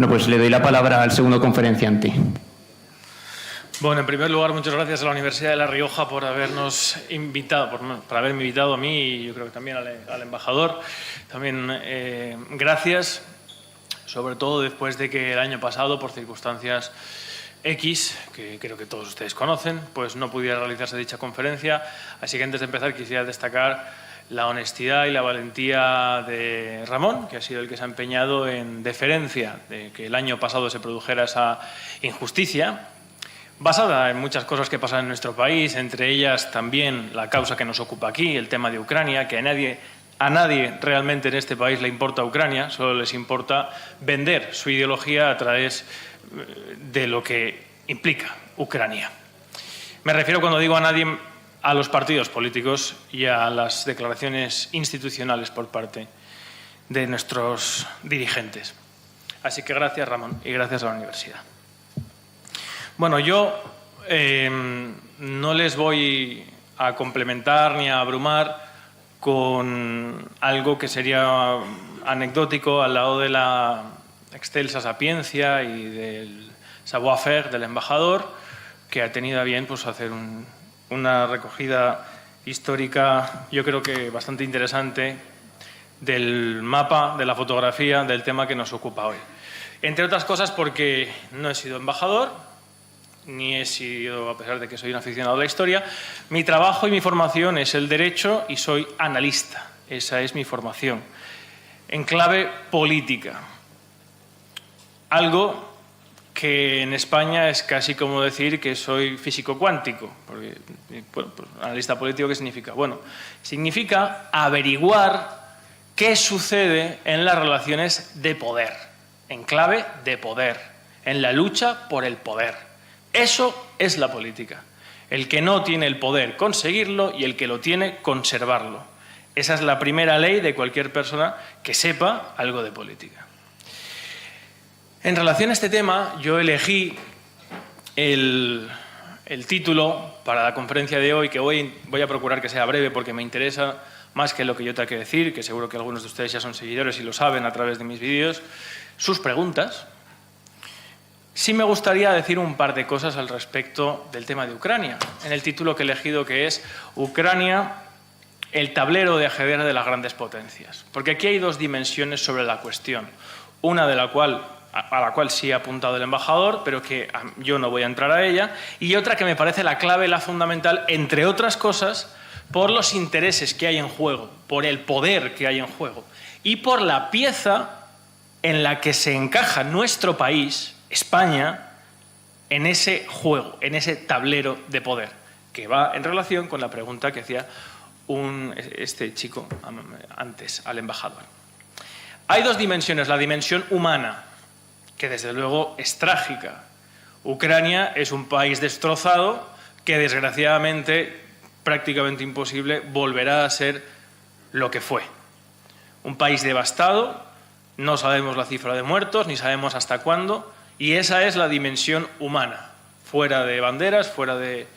Bueno, pues le doy la palabra al segundo conferenciante. Bueno, en primer lugar, muchas gracias a la Universidad de La Rioja por habernos invitado, por haberme invitado a mí y yo creo que también al embajador. También gracias, sobre todo después de que el año pasado, por circunstancias X, que creo que todos ustedes conocen, pues no pudiera realizarse dicha conferencia. Así que antes de empezar quisiera destacar la honestidad y la valentía de Ramón, que ha sido el que se ha empeñado en deferencia de que el año pasado se produjera esa injusticia, basada en muchas cosas que pasan en nuestro país, entre ellas también la causa que nos ocupa aquí, el tema de Ucrania, que a nadie realmente en este país le importa Ucrania, solo les importa vender su ideología a través de lo que implica Ucrania. Me refiero, cuando digo a nadie, a los partidos políticos y a las declaraciones institucionales por parte de nuestros dirigentes. Así que gracias, Ramón, y gracias a la universidad. Bueno, yo no les voy a complementar ni a abrumar con algo que sería anecdótico al lado de la excelsa sapiencia y del savoir-faire del embajador, que ha tenido a bien pues, hacer una recogida histórica, yo creo que bastante interesante, del mapa, de la fotografía, del tema que nos ocupa hoy. Entre otras cosas porque no he sido embajador, ni he sido, a pesar de que soy un aficionado a la historia, mi trabajo y mi formación es el derecho y soy analista. Esa es mi formación, en clave política. Algo que en España es casi como decir que soy físico cuántico, porque, bueno, pues, analista político, ¿qué significa? Bueno, significa averiguar qué sucede en las relaciones de poder, en clave de poder, en la lucha por el poder. Eso es la política. El que no tiene el poder, conseguirlo, y el que lo tiene, conservarlo. Esa es la primera ley de cualquier persona que sepa algo de política. En relación a este tema, yo elegí el título para la conferencia de hoy, que voy a procurar que sea breve porque me interesa más que lo que yo tenga que decir, que seguro que algunos de ustedes ya son seguidores y lo saben a través de mis vídeos, sus preguntas. Sí me gustaría decir un par de cosas al respecto del tema de Ucrania, en el título que he elegido, que es Ucrania, el tablero de ajedrez de las grandes potencias. Porque aquí hay dos dimensiones sobre la cuestión, una a la cual sí ha apuntado el embajador, pero que yo no voy a entrar a ella, y otra que me parece la clave, la fundamental, entre otras cosas, por los intereses que hay en juego, por el poder que hay en juego, y por la pieza en la que se encaja nuestro país, España, en ese juego, en ese tablero de poder, que va en relación con la pregunta que hacía este chico antes al embajador. Hay dos dimensiones, la dimensión humana, que desde luego es trágica. Ucrania es un país destrozado que desgraciadamente, prácticamente imposible, volverá a ser lo que fue. Un país devastado, no sabemos la cifra de muertos, ni sabemos hasta cuándo, y esa es la dimensión humana. Fuera de banderas, fuera de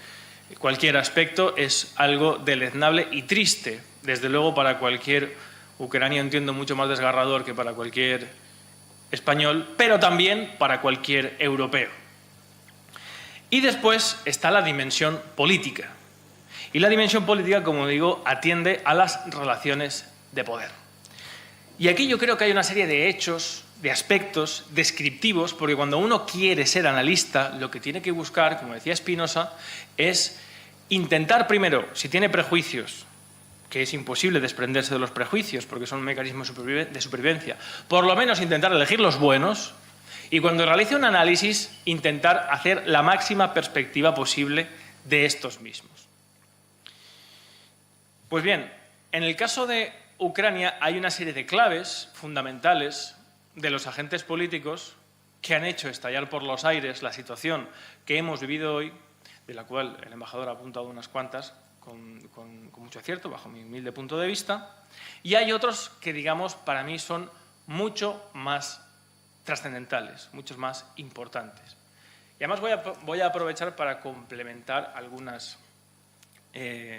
cualquier aspecto, es algo deleznable y triste, desde luego para cualquier ucraniano, entiendo, mucho más desgarrador que para cualquier español, pero también para cualquier europeo. Y después está la dimensión política. Y la dimensión política, como digo, atiende a las relaciones de poder. Y aquí yo creo que hay una serie de hechos, de aspectos descriptivos, porque cuando uno quiere ser analista, lo que tiene que buscar, como decía Spinoza, es intentar primero, si tiene prejuicios, que es imposible desprenderse de los prejuicios porque son mecanismos de supervivencia, por lo menos intentar elegir los buenos, y cuando realice un análisis, intentar hacer la máxima perspectiva posible de estos mismos. Pues bien, en el caso de Ucrania hay una serie de claves fundamentales de los agentes políticos que han hecho estallar por los aires la situación que hemos vivido hoy, de la cual el embajador ha apuntado unas cuantas con mucho acierto, bajo mi humilde punto de vista, y hay otros que, digamos, para mí son mucho más trascendentales, muchos más importantes. Y además voy a aprovechar para complementar algunas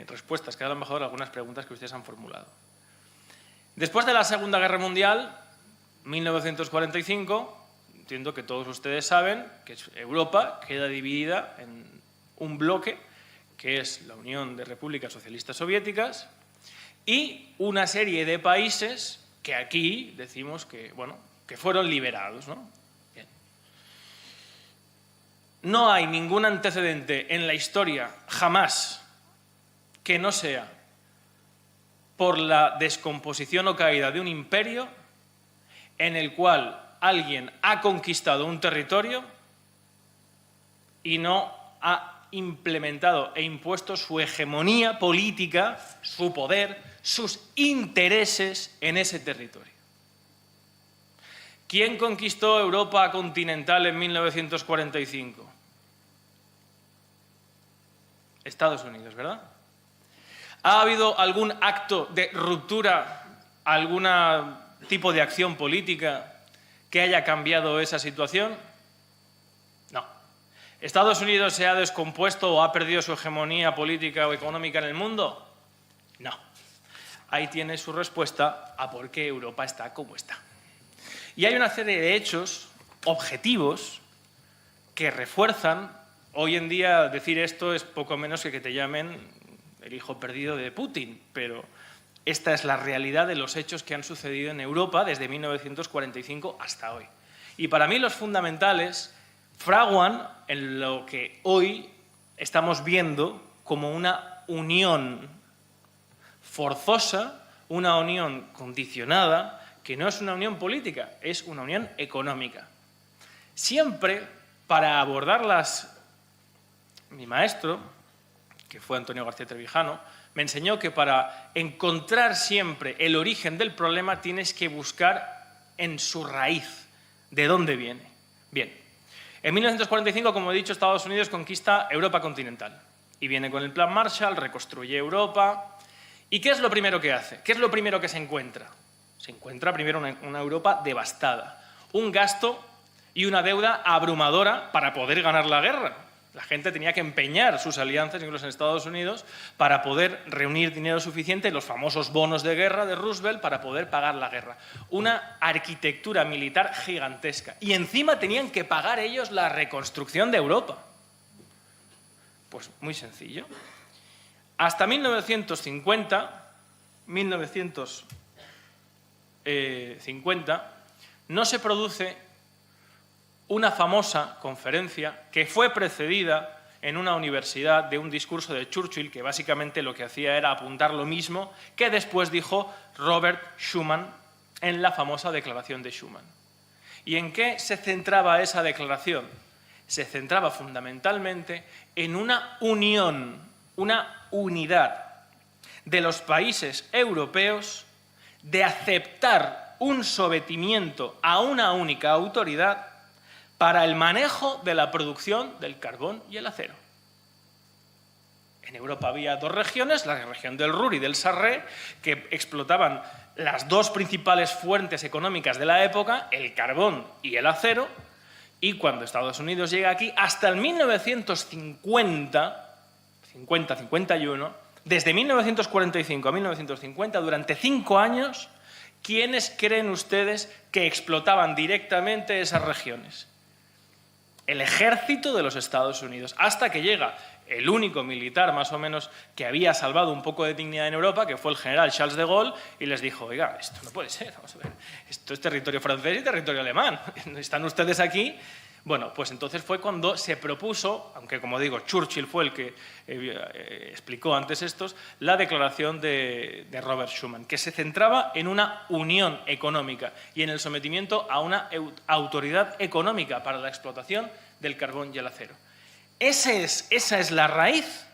respuestas que ha dado el embajador a algunas preguntas que ustedes han formulado. Después de la Segunda Guerra Mundial, 1945, entiendo que todos ustedes saben que Europa queda dividida en un bloque, que es la Unión de Repúblicas Socialistas Soviéticas, y una serie de países que aquí decimos que, bueno, que fueron liberados, ¿no? Bien. No hay ningún antecedente en la historia, jamás, que no sea por la descomposición o caída de un imperio en el cual alguien ha conquistado un territorio y no ha implementado e impuesto su hegemonía política, su poder, sus intereses en ese territorio. ¿Quién conquistó Europa continental en 1945? Estados Unidos, ¿verdad? ¿Ha habido algún acto de ruptura, algún tipo de acción política que haya cambiado esa situación? No. ¿Estados Unidos se ha descompuesto o ha perdido su hegemonía política o económica en el mundo? No. Ahí tiene su respuesta a por qué Europa está como está. Y hay una serie de hechos objetivos que refuerzan. Hoy en día decir esto es poco menos que te llamen el hijo perdido de Putin, pero esta es la realidad de los hechos que han sucedido en Europa desde 1945 hasta hoy. Y para mí los fundamentales fraguan en lo que hoy estamos viendo como una unión forzosa, una unión condicionada, que no es una unión política, es una unión económica. Siempre, para abordarlas, mi maestro, que fue Antonio García Trevijano, me enseñó que para encontrar siempre el origen del problema tienes que buscar en su raíz, de dónde viene. Bien, en 1945, como he dicho, Estados Unidos conquista Europa continental y viene con el Plan Marshall, reconstruye Europa. ¿Y qué es lo primero que hace? ¿Qué es lo primero que se encuentra? Se encuentra primero una Europa devastada, un gasto y una deuda abrumadora para poder ganar la guerra. La gente tenía que empeñar sus alianzas, incluso en Estados Unidos, para poder reunir dinero suficiente, los famosos bonos de guerra de Roosevelt, para poder pagar la guerra. Una arquitectura militar gigantesca. Y encima tenían que pagar ellos la reconstrucción de Europa. Pues muy sencillo. Hasta 1950, no se produce una famosa conferencia que fue precedida en una universidad de un discurso de Churchill que básicamente lo que hacía era apuntar lo mismo que después dijo Robert Schuman en la famosa declaración de Schuman. ¿Y en qué se centraba esa declaración? Se centraba fundamentalmente en una unión, una unidad de los países europeos de aceptar un sometimiento a una única autoridad para el manejo de la producción del carbón y el acero. En Europa había dos regiones, la región del Ruhr y del Sarre, que explotaban las dos principales fuentes económicas de la época, el carbón y el acero, y cuando Estados Unidos llega aquí, hasta el 1950-51, desde 1945 a 1950, durante 5 años, ¿quiénes creen ustedes que explotaban directamente esas regiones? El ejército de los Estados Unidos, hasta que llega el único militar más o menos que había salvado un poco de dignidad en Europa, que fue el general Charles de Gaulle, y les dijo, oiga, esto no puede ser, vamos a ver, esto es territorio francés y territorio alemán, ¿están ustedes aquí? Bueno, pues entonces fue cuando se propuso, aunque como digo, Churchill fue el que explicó antes estos, la declaración de Robert Schuman, que se centraba en una unión económica y en el sometimiento a una autoridad económica para la explotación del carbón y el acero. Esa es la raíz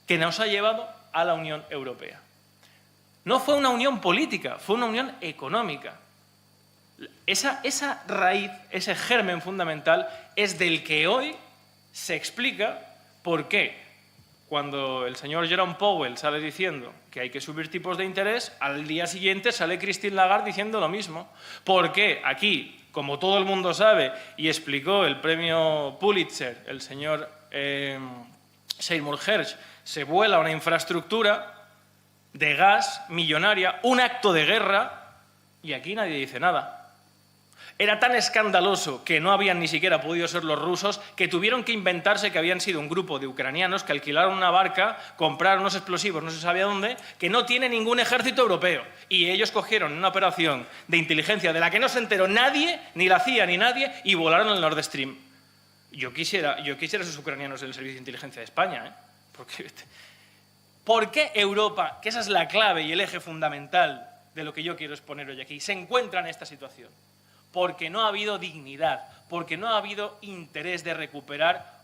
que nos ha llevado a la Unión Europea. No fue una unión política, fue una unión económica. Esa raíz, ese germen fundamental, es del que hoy se explica por qué cuando el señor Jerome Powell sale diciendo que hay que subir tipos de interés, al día siguiente sale Christine Lagarde diciendo lo mismo. ¿Por qué aquí, como todo el mundo sabe, y explicó el premio Pulitzer, el señor Seymour Hersh, se vuela una infraestructura de gas millonaria, un acto de guerra, y aquí nadie dice nada? Era tan escandaloso que no habían ni siquiera podido ser los rusos que tuvieron que inventarse que habían sido un grupo de ucranianos que alquilaron una barca, compraron unos explosivos, no se sabía dónde, que no tiene ningún ejército europeo. Y ellos cogieron una operación de inteligencia de la que no se enteró nadie, ni la CIA ni nadie, y volaron el Nord Stream. Yo quisiera esos ucranianos del Servicio de Inteligencia de España, ¿eh? ¿Por qué Europa, que esa es la clave y el eje fundamental de lo que yo quiero exponer hoy aquí, se encuentra en esta situación? Porque no ha habido dignidad, porque no ha habido interés de recuperar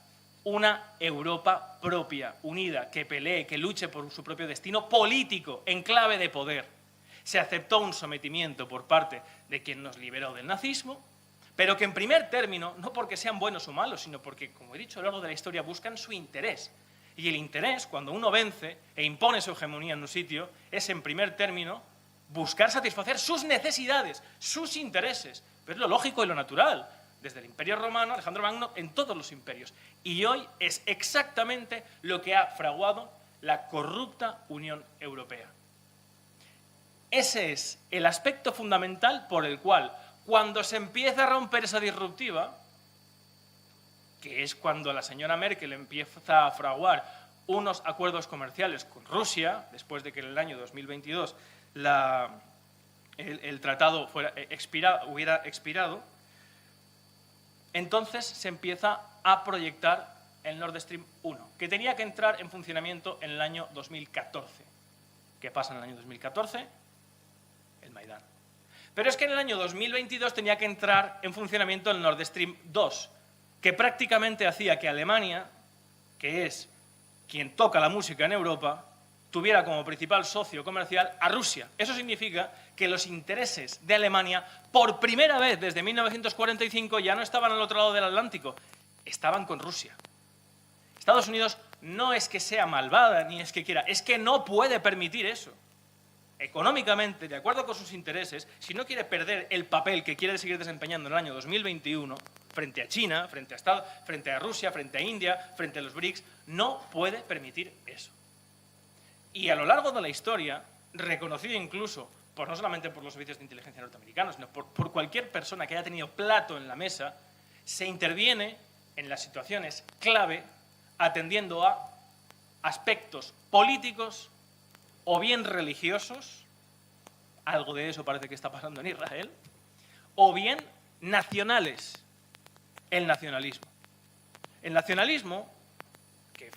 una Europa propia, unida, que pelee, que luche por su propio destino político, en clave de poder. Se aceptó un sometimiento por parte de quien nos liberó del nazismo, pero que en primer término, no porque sean buenos o malos, sino porque, como he dicho a lo largo de la historia, buscan su interés. Y el interés, cuando uno vence e impone su hegemonía en un sitio, es en primer término buscar satisfacer sus necesidades, sus intereses. Pero es lo lógico y lo natural, desde el Imperio Romano, Alejandro Magno, en todos los imperios. Y hoy es exactamente lo que ha fraguado la corrupta Unión Europea. Ese es el aspecto fundamental por el cual, cuando se empieza a romper esa disruptiva, que es cuando la señora Merkel empieza a fraguar unos acuerdos comerciales con Rusia, después de que en el año 2022 el tratado hubiera expirado, entonces se empieza a proyectar el Nord Stream 1, que tenía que entrar en funcionamiento en el año 2014. ¿Qué pasa en el año 2014? El Maidán. Pero es que en el año 2022 tenía que entrar en funcionamiento el Nord Stream 2, que prácticamente hacía que Alemania, que es quien toca la música en Europa, tuviera como principal socio comercial a Rusia. Eso significa que los intereses de Alemania, por primera vez desde 1945, ya no estaban al otro lado del Atlántico, estaban con Rusia. Estados Unidos no es que sea malvada ni es que quiera, es que no puede permitir eso. Económicamente, de acuerdo con sus intereses, si no quiere perder el papel que quiere seguir desempeñando en el año 2021, frente a China, frente a Rusia, frente a India, frente a los BRICS, no puede permitir eso. Y a lo largo de la historia, reconocido incluso, no solamente por los servicios de inteligencia norteamericanos, sino por cualquier persona que haya tenido plato en la mesa, se interviene en las situaciones clave atendiendo a aspectos políticos o bien religiosos, algo de eso parece que está pasando en Israel, o bien nacionales, el nacionalismo. El nacionalismo, que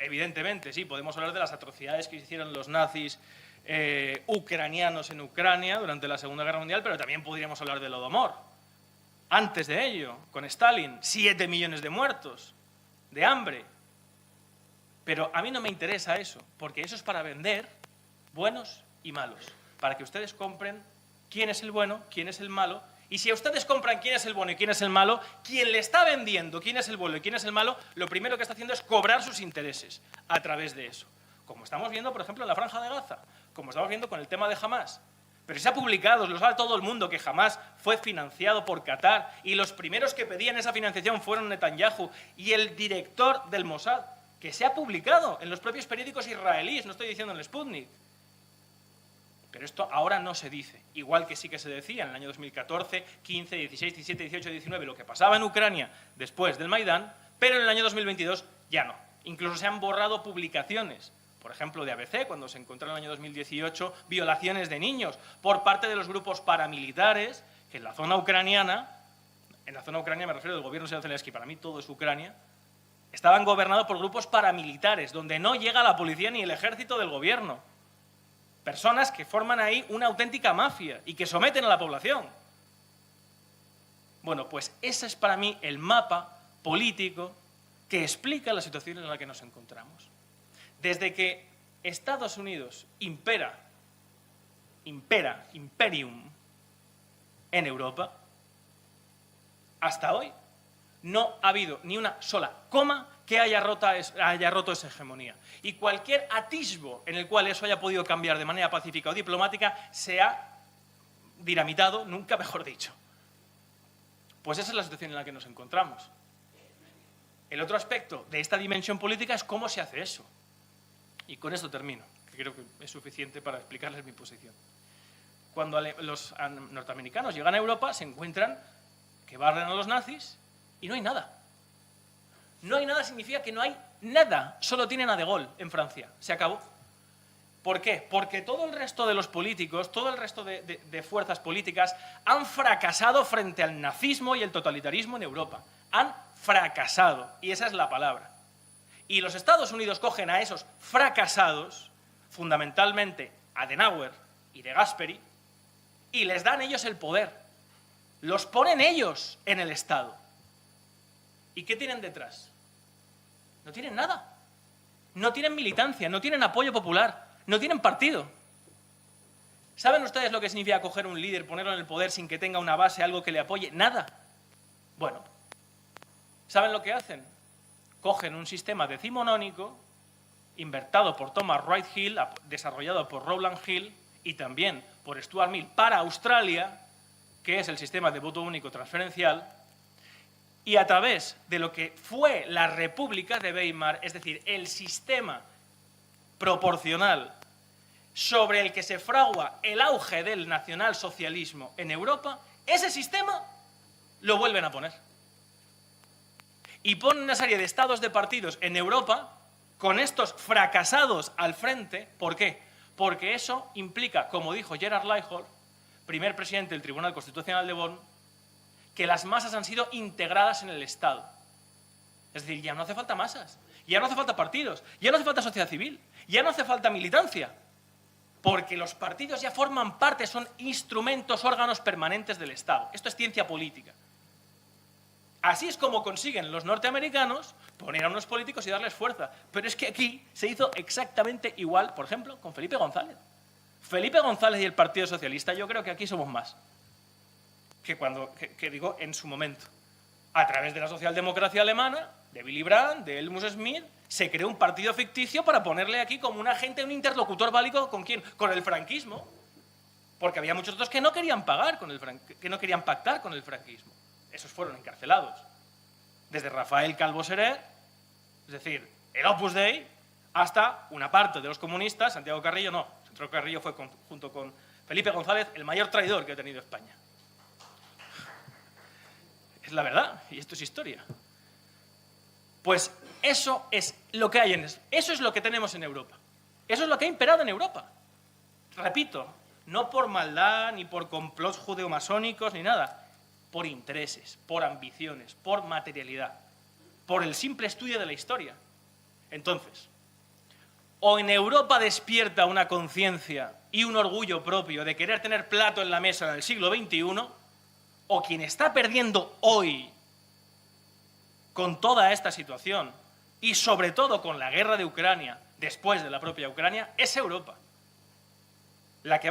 evidentemente, sí, podemos hablar de las atrocidades que hicieron los nazis ucranianos en Ucrania durante la Segunda Guerra Mundial, pero también podríamos hablar del Holodomor. Antes de ello, con Stalin, 7 millones de muertos, de hambre. Pero a mí no me interesa eso, porque eso es para vender buenos y malos, para que ustedes compren quién es el bueno, quién es el malo. Y si a ustedes compran quién es el bueno y quién es el malo, quien le está vendiendo quién es el bueno y quién es el malo, lo primero que está haciendo es cobrar sus intereses a través de eso. Como estamos viendo, por ejemplo, en la Franja de Gaza, como estamos viendo con el tema de Hamás. Pero se ha publicado, lo sabe todo el mundo, que Hamás fue financiado por Qatar y los primeros que pedían esa financiación fueron Netanyahu y el director del Mossad, que se ha publicado en los propios periódicos israelíes, no estoy diciendo en el Sputnik. Pero esto ahora no se dice, igual que sí que se decía en el año 2014, 15, 16, 17, 18, 19, lo que pasaba en Ucrania después del Maidán, pero en el año 2022 ya no. Incluso se han borrado publicaciones, por ejemplo, de ABC, cuando se encontró en el año 2018 violaciones de niños por parte de los grupos paramilitares que en la zona ucraniana me refiero del gobierno de Zelensky, para mí todo es Ucrania, estaban gobernados por grupos paramilitares, donde no llega la policía ni el ejército del gobierno. Personas que forman ahí una auténtica mafia y que someten a la población. Bueno, pues ese es para mí el mapa político que explica la situación en la que nos encontramos. Desde que Estados Unidos imperium en Europa, hasta hoy no ha habido ni una sola coma que haya roto esa hegemonía. Y cualquier atisbo en el cual eso haya podido cambiar de manera pacífica o diplomática se ha dinamitado, nunca mejor dicho. Pues esa es la situación en la que nos encontramos. El otro aspecto de esta dimensión política es cómo se hace eso. Y con esto termino, que creo que es suficiente para explicarles mi posición. cuando los norteamericanos llegan a Europa, se encuentran que barren a los nazis y no hay nada. No hay nada significa que no hay nada, solo tienen a De Gaulle en Francia, se acabó. ¿Por qué? Porque todo el resto de los políticos, todo el resto de fuerzas políticas han fracasado frente al nazismo y el totalitarismo en Europa. Han fracasado, y esa es la palabra. Y los Estados Unidos cogen a esos fracasados, fundamentalmente a Adenauer y de Gasperi, y les dan ellos el poder. Los ponen ellos en el Estado. ¿Y qué tienen detrás? No tienen nada. No tienen militancia, no tienen apoyo popular, no tienen partido. ¿Saben ustedes lo que significa coger un líder, ponerlo en el poder sin que tenga una base, algo que le apoye? Nada. Bueno, ¿saben lo que hacen? Cogen un sistema decimonónico inventado por Thomas Wright Hill, desarrollado por Rowland Hill y también por Stuart Mill para Australia, que es el sistema de voto único transferencial, y a través de lo que fue la República de Weimar, es decir, el sistema proporcional sobre el que se fragua el auge del nacionalsocialismo en Europa, ese sistema lo vuelven a poner. Y ponen una serie de estados de partidos en Europa con estos fracasados al frente. ¿Por qué? Porque eso implica, como dijo Gerard Lighthall, primer presidente del Tribunal Constitucional de Bonn, que las masas han sido integradas en el Estado. Es decir, ya no hace falta masas, ya no hace falta partidos, ya no hace falta sociedad civil, ya no hace falta militancia, porque los partidos ya forman parte, son instrumentos, órganos permanentes del Estado. Esto es ciencia política. Así es como consiguen los norteamericanos poner a unos políticos y darles fuerza. Pero es que aquí se hizo exactamente igual, por ejemplo, con Felipe González. Felipe González y el Partido Socialista, yo creo que aquí somos más que digo en su momento. A través de la socialdemocracia alemana, de Willy Brandt, de Helmut Schmidt, se creó un partido ficticio para ponerle aquí como un agente, un interlocutor válido. ¿Con quién? Con el franquismo. Porque había muchos otros que no querían que no querían pactar con el franquismo. Esos fueron encarcelados. Desde Rafael Calvo Serer, es decir, el Opus Dei, hasta una parte de los comunistas. Santiago Carrillo no. Santiago Carrillo fue, junto con Felipe González, el mayor traidor que ha tenido España. Es la verdad, y esto es historia. Pues eso es lo que hay eso es lo que tenemos en Europa. Eso es lo que ha imperado en Europa. Repito, no por maldad, ni por complots judeomasónicos, ni nada. Por intereses, por ambiciones, por materialidad, por el simple estudio de la historia. Entonces, o en Europa despierta una conciencia y un orgullo propio de querer tener plato en la mesa en el siglo XXI, o quien está perdiendo hoy con toda esta situación y sobre todo con la guerra de Ucrania, después de la propia Ucrania, es Europa. La que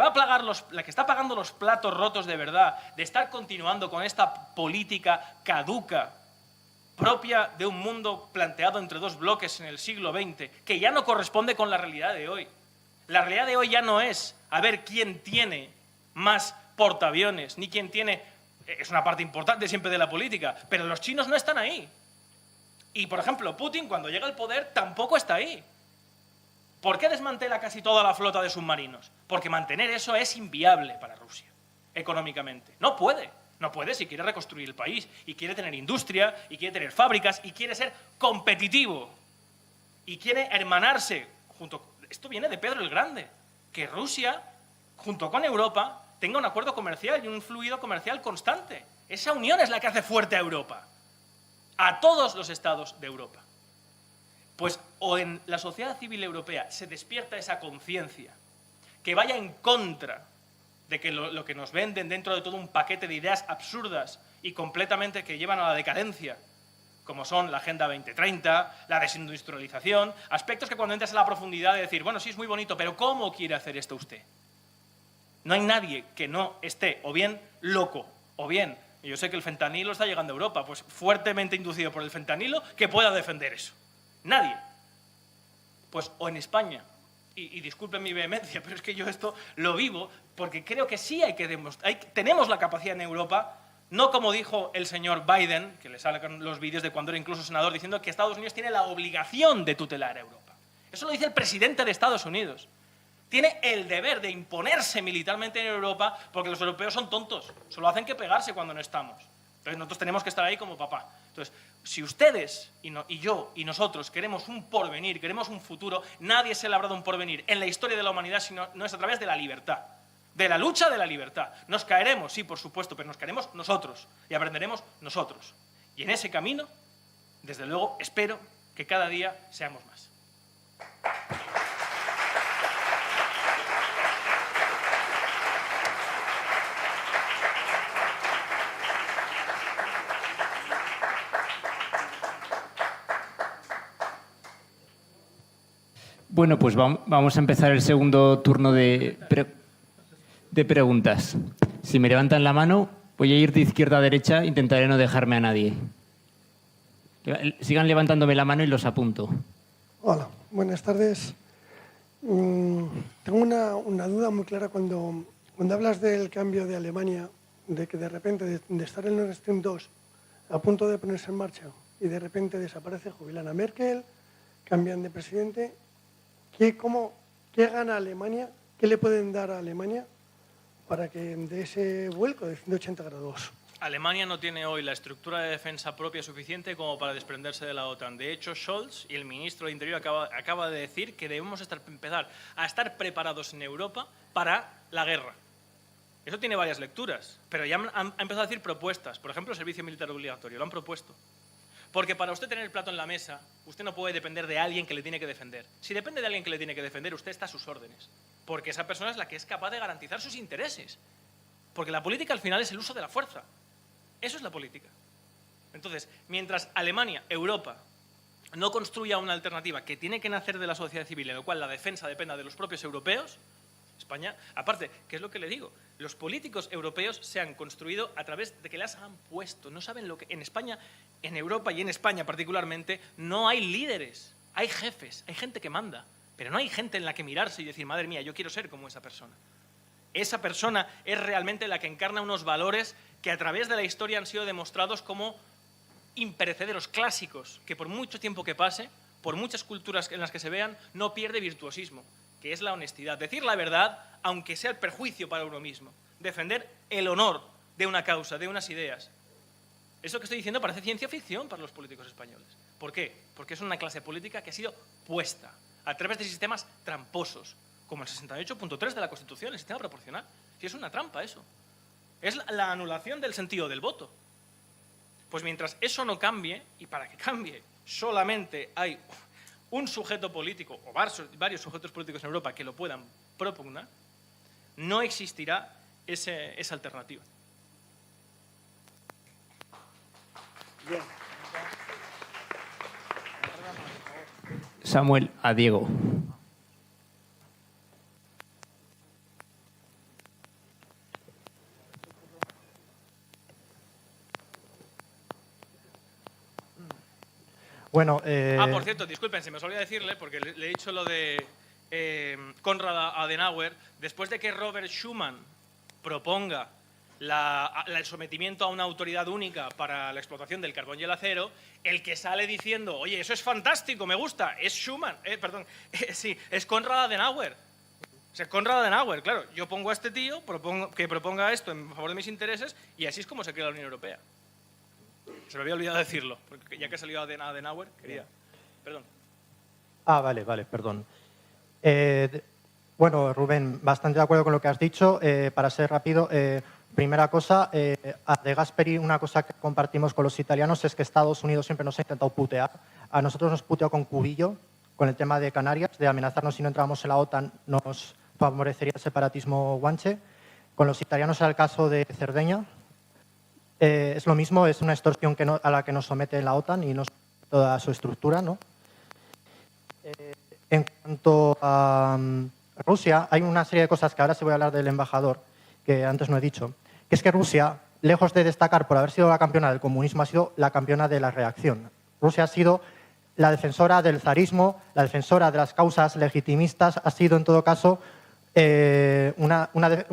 está pagando los platos rotos de verdad, de estar continuando con esta política caduca, propia de un mundo planteado entre dos bloques en el siglo XX, que ya no corresponde con la realidad de hoy. La realidad de hoy ya no es a ver quién tiene más portaaviones, ni quién tiene... Es una parte importante siempre de la política, pero los chinos no están ahí. Y, por ejemplo, Putin, cuando llega al poder, tampoco está ahí. ¿Por qué desmantela casi toda la flota de submarinos? Porque mantener eso es inviable para Rusia, económicamente. No puede si quiere reconstruir el país, y quiere tener industria, y quiere tener fábricas, y quiere ser competitivo, y quiere hermanarse. Esto viene de Pedro el Grande, que Rusia, junto con Europa, tenga un acuerdo comercial y un fluido comercial constante. Esa unión es la que hace fuerte a Europa, a todos los estados de Europa. Pues o en la sociedad civil europea se despierta esa conciencia que vaya en contra de que lo que nos venden dentro de todo un paquete de ideas absurdas y completamente que llevan a la decadencia, como son la Agenda 2030, la desindustrialización, aspectos que cuando entras a la profundidad de decir, bueno, sí es muy bonito, pero ¿cómo quiere hacer esto usted? No hay nadie que no esté o bien loco o bien, yo sé que el fentanilo está llegando a Europa, pues fuertemente inducido por el fentanilo, que pueda defender eso. Nadie. Pues o en España, y disculpen mi vehemencia, pero es que yo esto lo vivo, porque creo que sí hay que demostrar, tenemos la capacidad en Europa, no como dijo el señor Biden, que le salen los vídeos de cuando era incluso senador, diciendo que Estados Unidos tiene la obligación de tutelar a Europa. Eso lo dice el presidente de Estados Unidos. tiene el deber de imponerse militarmente en Europa porque los europeos son tontos, solo hacen que pegarse cuando no estamos. Entonces nosotros tenemos que estar ahí como papá. Entonces, si ustedes y yo y nosotros queremos un porvenir, queremos un futuro, nadie se ha labrado un porvenir en la historia de la humanidad si no es a través de la libertad, de la lucha de la libertad. Nos caeremos, sí, por supuesto, pero nos caeremos nosotros y aprenderemos nosotros. Y en ese camino, desde luego, espero que cada día seamos más. Bueno, pues vamos a empezar el segundo turno de preguntas. Si me levantan la mano, voy a ir de izquierda a derecha, intentaré no dejarme a nadie. Sigan levantándome la mano y los apunto. Hola, buenas tardes. Tengo una duda muy clara cuando hablas del cambio de Alemania, de que de repente de estar en Nord Stream 2 a punto de ponerse en marcha y de repente desaparece, jubilan a Merkel, cambian de presidente. ¿Qué gana Alemania? ¿Qué le pueden dar a Alemania para que dé ese vuelco de 180 grados? Alemania no tiene hoy la estructura de defensa propia suficiente como para desprenderse de la OTAN. De hecho, Scholz y el ministro de Interior acaba de decir que debemos empezar a estar preparados en Europa para la guerra. Eso tiene varias lecturas, pero ya han empezado a decir propuestas. Por ejemplo, el servicio militar obligatorio, lo han propuesto. Porque para usted tener el plato en la mesa, usted no puede depender de alguien que le tiene que defender. Si depende de alguien que le tiene que defender, usted está a sus órdenes. Porque esa persona es la que es capaz de garantizar sus intereses. Porque la política al final es el uso de la fuerza. Eso es la política. Entonces, mientras Alemania, Europa, no construya una alternativa que tiene que nacer de la sociedad civil, en la cual la defensa dependa de los propios europeos, España, aparte, ¿qué es lo que le digo? Los políticos europeos se han construido a través de que las han puesto. No saben lo que... En España, en Europa y en España particularmente, no hay líderes, hay jefes, hay gente que manda, pero no hay gente en la que mirarse y decir, madre mía, yo quiero ser como esa persona. Esa persona es realmente la que encarna unos valores que a través de la historia han sido demostrados como imperecederos, clásicos, que por mucho tiempo que pase, por muchas culturas en las que se vean, no pierde virtuosismo, que es la honestidad. Decir la verdad, aunque sea el perjuicio para uno mismo. Defender el honor de una causa, de unas ideas. Eso que estoy diciendo parece ciencia ficción para los políticos españoles. ¿Por qué? Porque es una clase política que ha sido puesta a través de sistemas tramposos, como el 68.3 de la Constitución, el sistema proporcional. Si es una trampa eso. Es la anulación del sentido del voto. Pues mientras eso no cambie, y para que cambie solamente hay un sujeto político o varios sujetos políticos en Europa que lo puedan propugnar, no existirá esa alternativa. Bien. Samuel, a Diego. Bueno, por cierto, disculpen, se me olvidó decirle, porque le he dicho lo de Konrad Adenauer, después de que Robert Schuman proponga el sometimiento a una autoridad única para la explotación del carbón y el acero, el que sale diciendo, oye, eso es fantástico, me gusta, es Schuman, sí, es Konrad Adenauer. O sea, Konrad Adenauer, claro, yo pongo a este tío que proponga esto en favor de mis intereses y así es como se crea la Unión Europea. Se me había olvidado decirlo, porque ya que ha salido Adenauer, quería... Perdón. Vale, perdón. Bueno, Rubén, bastante de acuerdo con lo que has dicho. Para ser rápido, primera cosa, de Gasperi, una cosa que compartimos con los italianos es que Estados Unidos siempre nos ha intentado putear. A nosotros nos puteó con Cubillo, con el tema de Canarias, de amenazarnos si no entramos en la OTAN nos favorecería el separatismo guanche. Con los italianos era el caso de Cerdeña. Es lo mismo, es una extorsión a la que nos somete la OTAN y toda su estructura, ¿no? En cuanto a Rusia, hay una serie de cosas que ahora sí voy a hablar del embajador, que antes no he dicho, que es que Rusia, lejos de destacar por haber sido la campeona del comunismo, ha sido la campeona de la reacción. Rusia ha sido la defensora del zarismo, la defensora de las causas legitimistas, ha sido en todo caso una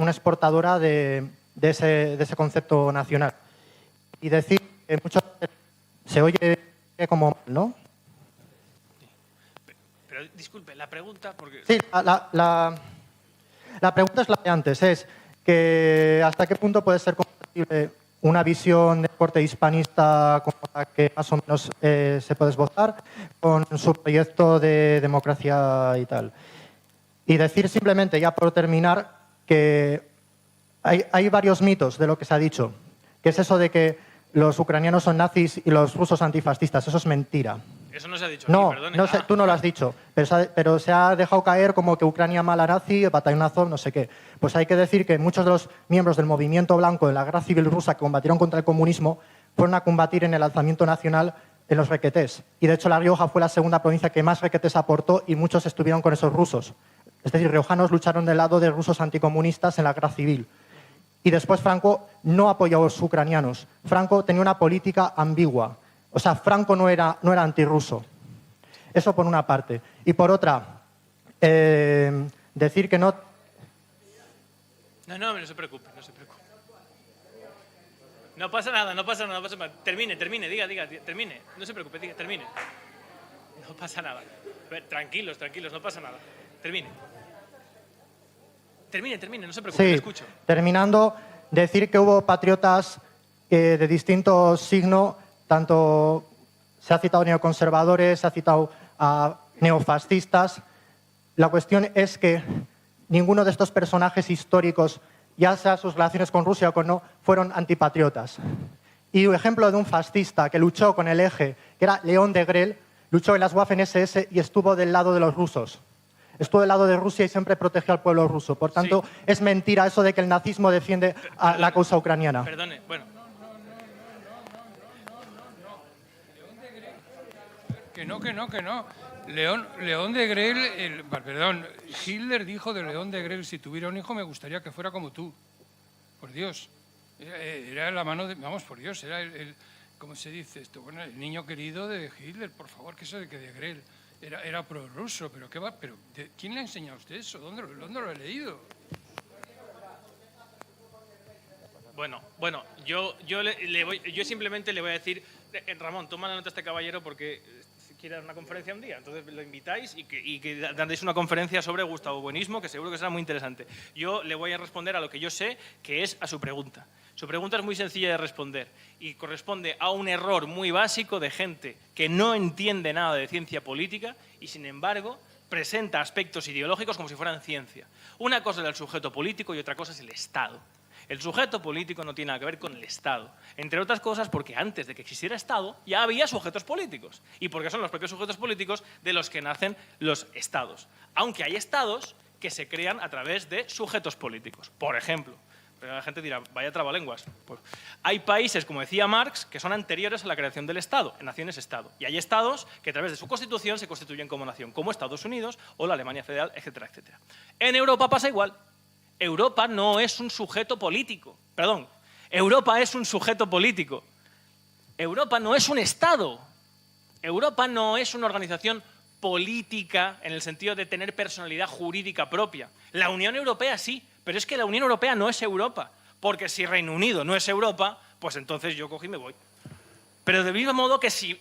exportadora de ese concepto nacional. Y decir que muchas veces se oye como, ¿no? Pero disculpe, la pregunta... porque Sí, La pregunta es la de antes, es que hasta qué punto puede ser compatible una visión de corte hispanista como la que más o menos se puede esbozar con su proyecto de democracia y tal. Y decir simplemente, ya por terminar, que hay varios mitos de lo que se ha dicho, que es eso de que los ucranianos son nazis y los rusos antifascistas. Eso es mentira. Eso no se ha dicho No, aquí, perdone. no sé, tú no lo has dicho, pero se ha dejado caer como que Ucrania mala nazi, batallón Azov, no sé qué. Pues hay que decir que muchos de los miembros del movimiento blanco de la guerra civil rusa que combatieron contra el comunismo fueron a combatir en el alzamiento nacional en los requetés. Y de hecho La Rioja fue la segunda provincia que más requetés aportó y muchos estuvieron con esos rusos. Es decir, riojanos lucharon del lado de rusos anticomunistas en la guerra civil. Y después Franco no apoyó a los ucranianos. Franco tenía una política ambigua. O sea, Franco no era antirruso. Eso por una parte. Y por otra, decir que no... No se preocupe, no se preocupe. No pasa nada, no pasa nada. Termine, diga, termine. No se preocupe, diga, termine. No pasa nada. Tranquilos, no pasa nada. Termine, no se preocupe, Sí, le escucho. terminando, decir que hubo patriotas de distinto signo, tanto se ha citado neoconservadores, se ha citado a neofascistas. La cuestión es que ninguno de estos personajes históricos, ya sea sus relaciones con Rusia o con no, fueron antipatriotas. Y un ejemplo de un fascista que luchó con el eje, que era León Degrelle, luchó en las Waffen-SS y estuvo del lado de los rusos. Estuvo del lado de Rusia y siempre protegió al pueblo ruso. Por tanto, Sí. es mentira eso de que el nazismo defiende a la causa ucraniana. Perdone, bueno. Que no. León Degrelle, perdón, Hitler dijo de León Degrelle, si tuviera un hijo me gustaría que fuera como tú. Por Dios. Era la mano de, vamos, por Dios, era ¿cómo se dice esto? Bueno, el niño querido de Hitler, por favor, que eso de que Degrelle era prorruso, pero qué va, pero ¿quién le ha enseñado a usted eso? ¿Dónde lo he leído? Bueno, yo simplemente le voy a decir, Ramón, toma la nota a este caballero porque quiere dar una conferencia un día, entonces lo invitáis y que daréis una conferencia sobre Gustavo Buenismo, que seguro que será muy interesante. Yo le voy a responder a lo que yo sé, que es a su pregunta. Su pregunta es muy sencilla de responder y corresponde a un error muy básico de gente que no entiende nada de ciencia política y, sin embargo, presenta aspectos ideológicos como si fueran ciencia. Una cosa es el sujeto político y otra cosa es el Estado. El sujeto político no tiene nada que ver con el Estado, entre otras cosas porque antes de que existiera Estado ya había sujetos políticos y porque son los propios sujetos políticos de los que nacen los Estados, aunque hay Estados que se crean a través de sujetos políticos. Por ejemplo, pero la gente dirá, vaya trabalenguas, pues hay países, como decía Marx, que son anteriores a la creación del Estado, naciones-Estado, y hay Estados que a través de su constitución se constituyen como nación, como Estados Unidos o la Alemania Federal, etcétera, etcétera. En Europa pasa igual. Europa no es un sujeto político. Perdón, Europa es un sujeto político. Europa no es un Estado. Europa no es una organización política en el sentido de tener personalidad jurídica propia. La Unión Europea sí, pero es que la Unión Europea no es Europa. Porque si Reino Unido no es Europa, pues entonces yo cojo y me voy. Pero del mismo modo que si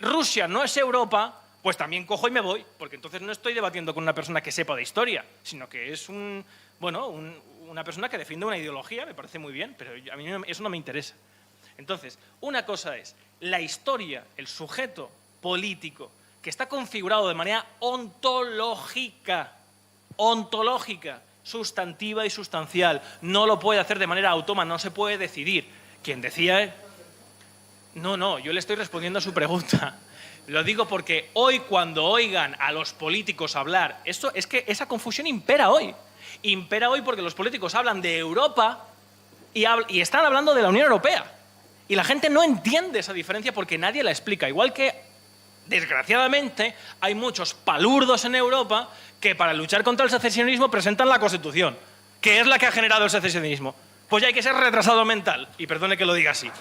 Rusia no es Europa, pues también cojo y me voy, porque entonces no estoy debatiendo con una persona que sepa de historia, sino que es una persona que defiende una ideología, me parece muy bien, pero a mí eso no me interesa. Entonces, una cosa es la historia, el sujeto político, que está configurado de manera ontológica, sustantiva y sustancial. No lo puede hacer de manera autónoma, no se puede decidir. Quien decía... No, yo le estoy respondiendo a su pregunta. Lo digo porque hoy, cuando oigan a los políticos hablar, es que esa confusión impera hoy. Impera hoy porque los políticos hablan de Europa y están hablando de la Unión Europea. Y la gente no entiende esa diferencia porque nadie la explica. Igual que, desgraciadamente, hay muchos palurdos en Europa que para luchar contra el secesionismo presentan la Constitución, que es la que ha generado el secesionismo. Pues ya hay que ser retrasado mental. Y perdone que lo diga así.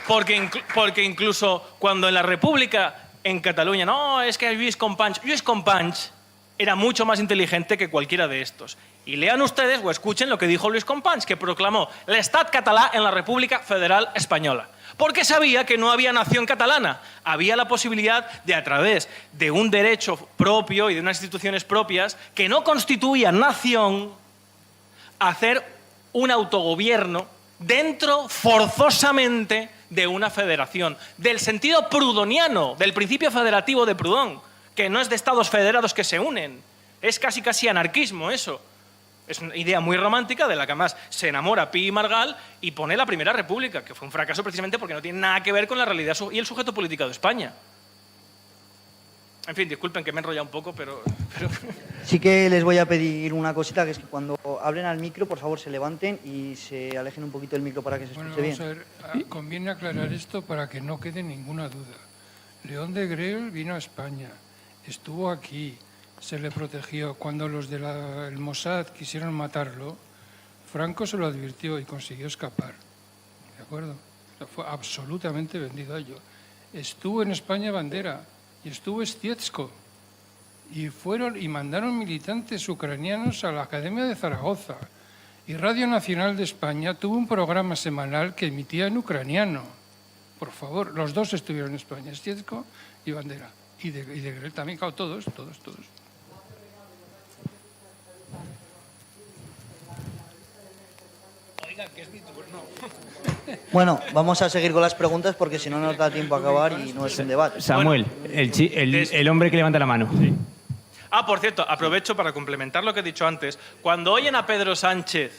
Porque incluso cuando en la República, en Cataluña, no, es que Lluís Companys era mucho más inteligente que cualquiera de estos. Y lean ustedes o escuchen lo que dijo Luis Companys, que proclamó l'Estat català en la República Federal Española. Porque sabía que no había nación catalana. Había la posibilidad de, a través de un derecho propio y de unas instituciones propias que no constituían nación, hacer un autogobierno dentro, forzosamente, de una federación. Del sentido prudoniano, del principio federativo de Proudhon, que no es de estados federados que se unen. Es casi anarquismo eso. Es una idea muy romántica de la que además se enamora Pi y Margall y pone la Primera República, que fue un fracaso precisamente porque no tiene nada que ver con la realidad y el sujeto político de España. En fin, disculpen que me he enrollado un poco, pero... Sí que les voy a pedir una cosita, que es que cuando hablen al micro, por favor, se levanten y se alejen un poquito del micro para que se escuche bien. Bueno, vamos a ver, conviene aclarar esto para que no quede ninguna duda. León de Grel vino a España, estuvo aquí, se le protegió. Cuando los del Mossad quisieron matarlo, Franco se lo advirtió y consiguió escapar. ¿De acuerdo? Fue absolutamente vendido a ello. Estuvo en España Bandera y estuvo Estiezko. Y mandaron militantes ucranianos a la Academia de Zaragoza. Y Radio Nacional de España tuvo un programa semanal que emitía en ucraniano. Por favor, los dos estuvieron en España, Estiezko y Bandera. Y de Grel también, claro, todos. Bueno, vamos a seguir con las preguntas porque si no nos da tiempo a acabar y no es un debate. Samuel, el hombre que levanta la mano. Sí. Ah, por cierto, aprovecho para complementar lo que he dicho antes. Cuando oyen a Pedro Sánchez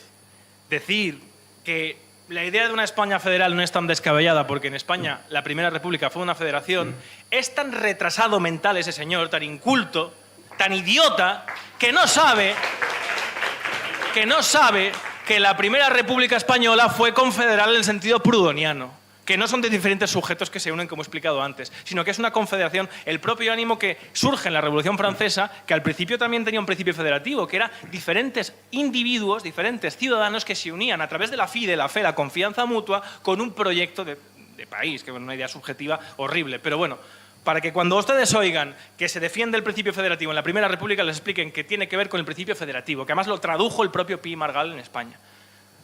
decir que la idea de una España federal no es tan descabellada porque en España la Primera República fue una federación, es tan retrasado mental ese señor, tan inculto, tan idiota, que no sabe que la Primera República Española fue confederal en el sentido prudoniano, que no son de diferentes sujetos que se unen, como he explicado antes, sino que es una confederación, el propio ánimo que surge en la Revolución Francesa, que al principio también tenía un principio federativo, que era diferentes individuos, diferentes ciudadanos que se unían a través de la FIDE, la fe, la confianza mutua, con un proyecto de país, que es una idea subjetiva horrible. Pero bueno, para que cuando ustedes oigan que se defiende el principio federativo en la Primera República, les expliquen que tiene que ver con el principio federativo, que además lo tradujo el propio Pi y Margall en España.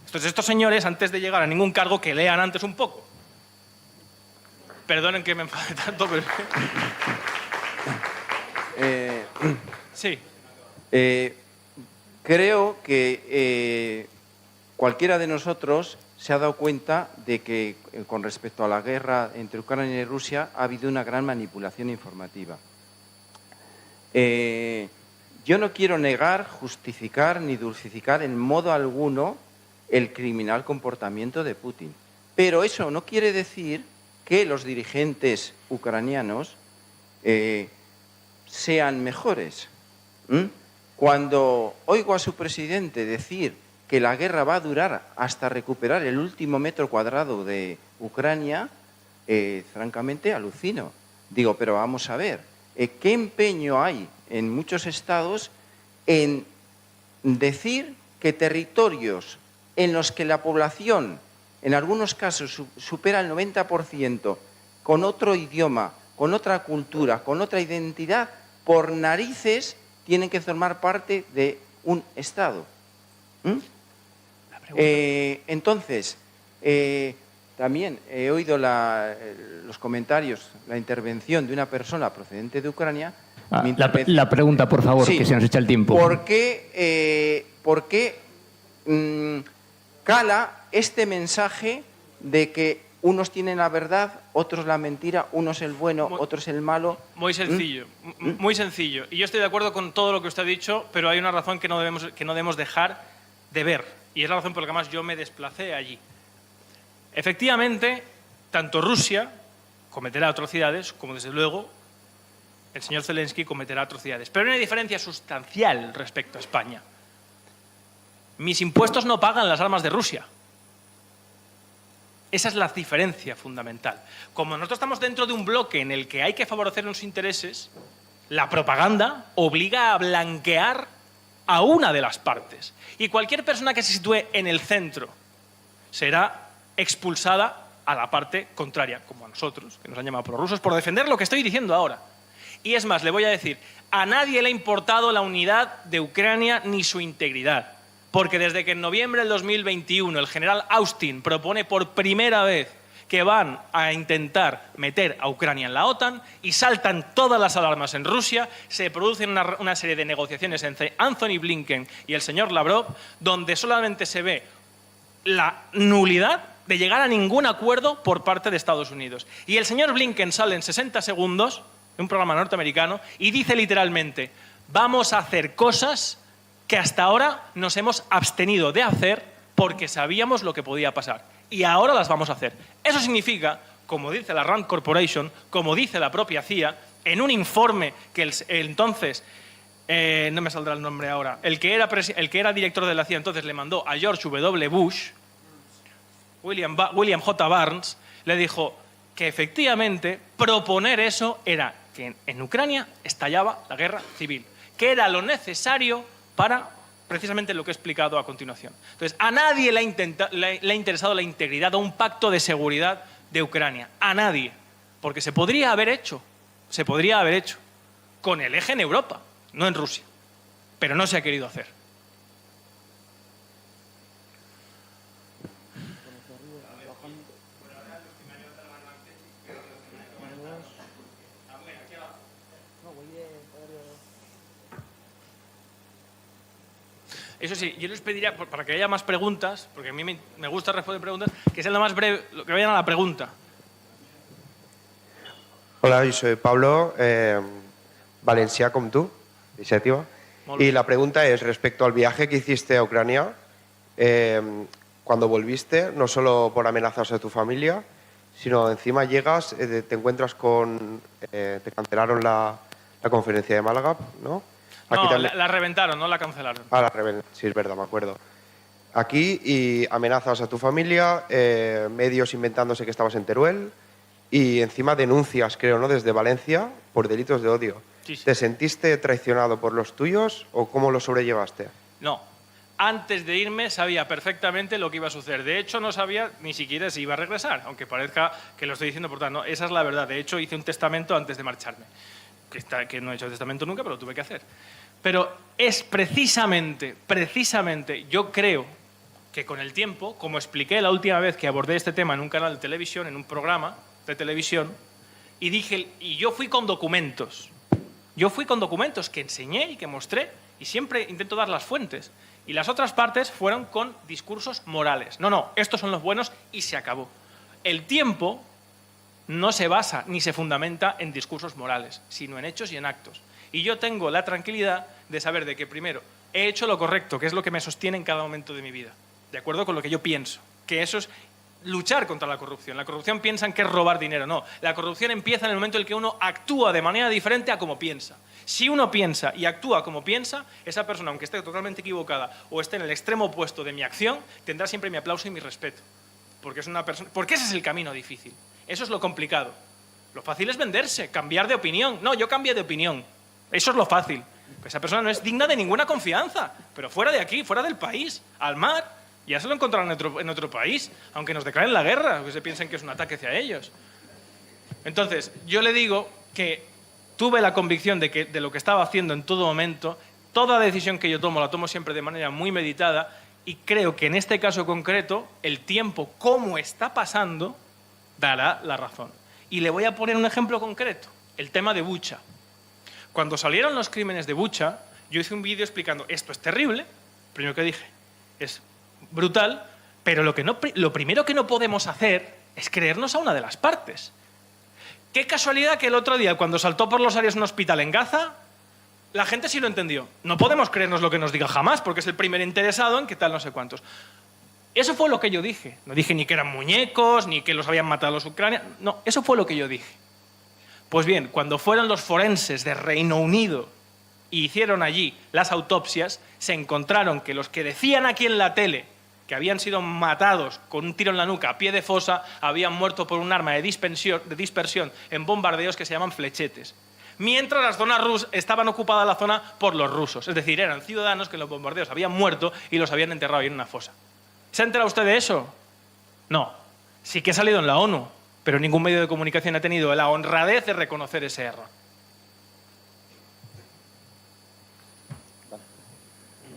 Entonces, estos señores, antes de llegar a ningún cargo, que lean antes un poco. Perdonen que me enfade tanto, pero... Sí. Creo que cualquiera de nosotros se ha dado cuenta de que con respecto a la guerra entre Ucrania y Rusia ha habido una gran manipulación informativa. Yo no quiero negar, justificar ni dulcificar en modo alguno el criminal comportamiento de Putin. Pero eso no quiere decir que los dirigentes ucranianos sean mejores. Cuando oigo a su presidente decir que la guerra va a durar hasta recuperar el último metro cuadrado de Ucrania, francamente alucino. Digo, pero vamos a ver, ¿qué empeño hay en muchos estados en decir que territorios en los que la población, en algunos casos, supera el 90%, con otro idioma, con otra cultura, con otra identidad, por narices tienen que formar parte de un Estado? Entonces, también he oído los comentarios, la intervención de una persona procedente de Ucrania. La pregunta, por favor, sí, que se nos echa el tiempo. ¿Por qué cala este mensaje de que unos tienen la verdad, otros la mentira, unos el bueno, otros el malo? Muy sencillo, muy sencillo. Y yo estoy de acuerdo con todo lo que usted ha dicho, pero hay una razón que no debemos dejar de ver. Y es la razón por la que más yo me desplacé allí. Efectivamente, tanto Rusia cometerá atrocidades, como desde luego el señor Zelensky cometerá atrocidades. Pero hay una diferencia sustancial respecto a España. Mis impuestos no pagan las armas de Rusia. Esa es la diferencia fundamental. Como nosotros estamos dentro de un bloque en el que hay que favorecer unos intereses, la propaganda obliga a blanquear a una de las partes. Y cualquier persona que se sitúe en el centro será expulsada a la parte contraria, como a nosotros, que nos han llamado prorrusos, por defender lo que estoy diciendo ahora. Y es más, le voy a decir, a nadie le ha importado la unidad de Ucrania ni su integridad. Porque desde que en noviembre del 2021 el general Austin propone por primera vez que van a intentar meter a Ucrania en la OTAN y saltan todas las alarmas en Rusia, se producen una serie de negociaciones entre Anthony Blinken y el señor Lavrov, donde solamente se ve la nulidad de llegar a ningún acuerdo por parte de Estados Unidos. Y el señor Blinken sale en 60 segundos de un programa norteamericano y dice literalmente: vamos a hacer cosas que hasta ahora nos hemos abstenido de hacer porque sabíamos lo que podía pasar. Y ahora las vamos a hacer. Eso significa, como dice la Rand Corporation, como dice la propia CIA, en un informe que entonces, no me saldrá el nombre ahora, el que era director de la CIA entonces le mandó a George W. Bush, William J. Barnes, le dijo que efectivamente proponer eso era que en Ucrania estallaba la guerra civil, que era lo necesario para precisamente lo que he explicado a continuación. Entonces, a nadie le ha interesado la integridad o un pacto de seguridad de Ucrania. A nadie. Porque se podría haber hecho con el eje en Europa, no en Rusia. Pero no se ha querido hacer. Eso sí, yo les pediría, para que haya más preguntas, porque a mí me gusta responder preguntas, que sean lo más breve, que vayan a la pregunta. Hola, yo soy Pablo, valencià com tu, iniciativa. Y la pregunta es respecto al viaje que hiciste a Ucrania, cuando volviste, no solo por amenazas a tu familia, sino encima llegas, te encuentras con... te cancelaron la conferencia de Málaga, ¿no? Aquí no, también... la reventaron, no la cancelaron. Ah, la reventaron, sí, es verdad, me acuerdo. Aquí y amenazas a tu familia, medios inventándose que estabas en Teruel y encima denuncias, creo, ¿no?, desde Valencia por delitos de odio. Sí, sí. ¿Te sentiste traicionado por los tuyos o cómo lo sobrellevaste? No. Antes de irme sabía perfectamente lo que iba a suceder. De hecho, no sabía ni siquiera si iba a regresar, aunque parezca que lo estoy diciendo por tanto. No, esa es la verdad. De hecho, hice un testamento antes de marcharme. Que no he hecho testamento nunca, pero lo tuve que hacer. Pero es precisamente, yo creo que con el tiempo, como expliqué la última vez que abordé este tema en un canal de televisión, en un programa de televisión, y yo fui con documentos. Yo fui con documentos que enseñé y que mostré, y siempre intento dar las fuentes. Y las otras partes fueron con discursos morales. No, estos son los buenos y se acabó. El tiempo no se basa ni se fundamenta en discursos morales, sino en hechos y en actos. Y yo tengo la tranquilidad de saber de que, primero, he hecho lo correcto, que es lo que me sostiene en cada momento de mi vida, de acuerdo con lo que yo pienso, que eso es luchar contra la corrupción. La corrupción piensan que es robar dinero, no. La corrupción empieza en el momento en el que uno actúa de manera diferente a como piensa. Si uno piensa y actúa como piensa, esa persona, aunque esté totalmente equivocada o esté en el extremo opuesto de mi acción, tendrá siempre mi aplauso y mi respeto. Porque ese es el camino difícil. Eso es lo complicado. Lo fácil es venderse, cambiar de opinión. No, yo cambié de opinión. Eso es lo fácil. Esa persona no es digna de ninguna confianza. Pero fuera de aquí, fuera del país, al mar, ya se lo encontrarán en otro país, aunque nos declaren la guerra, aunque se piensen que es un ataque hacia ellos. Entonces, yo le digo que tuve la convicción de lo que estaba haciendo en todo momento. Toda decisión que yo tomo la tomo siempre de manera muy meditada y creo que en este caso concreto el tiempo, como está pasando, dará la razón. Y le voy a poner un ejemplo concreto, el tema de Bucha. Cuando salieron los crímenes de Bucha, yo hice un vídeo explicando esto es terrible, primero que dije, es brutal, pero lo primero que no podemos hacer es creernos a una de las partes. Qué casualidad que el otro día, cuando saltó por los aires un hospital en Gaza, la gente sí lo entendió. No podemos creernos lo que nos diga jamás, porque es el primer interesado en qué tal no sé cuántos. Eso fue lo que yo dije. No dije ni que eran muñecos, ni que los habían matado los ucranianos. No, eso fue lo que yo dije. Pues bien, cuando fueron los forenses de Reino Unido y hicieron allí las autopsias, se encontraron que los que decían aquí en la tele que habían sido matados con un tiro en la nuca a pie de fosa, habían muerto por un arma de dispersión en bombardeos que se llaman flechetes. Mientras las zonas estaban ocupadas la zona por los rusos. Es decir, eran ciudadanos que en los bombardeos habían muerto y los habían enterrado ahí en una fosa. ¿Se ha enterado usted de eso? No. Sí que ha salido en la ONU, pero ningún medio de comunicación ha tenido la honradez de reconocer ese error.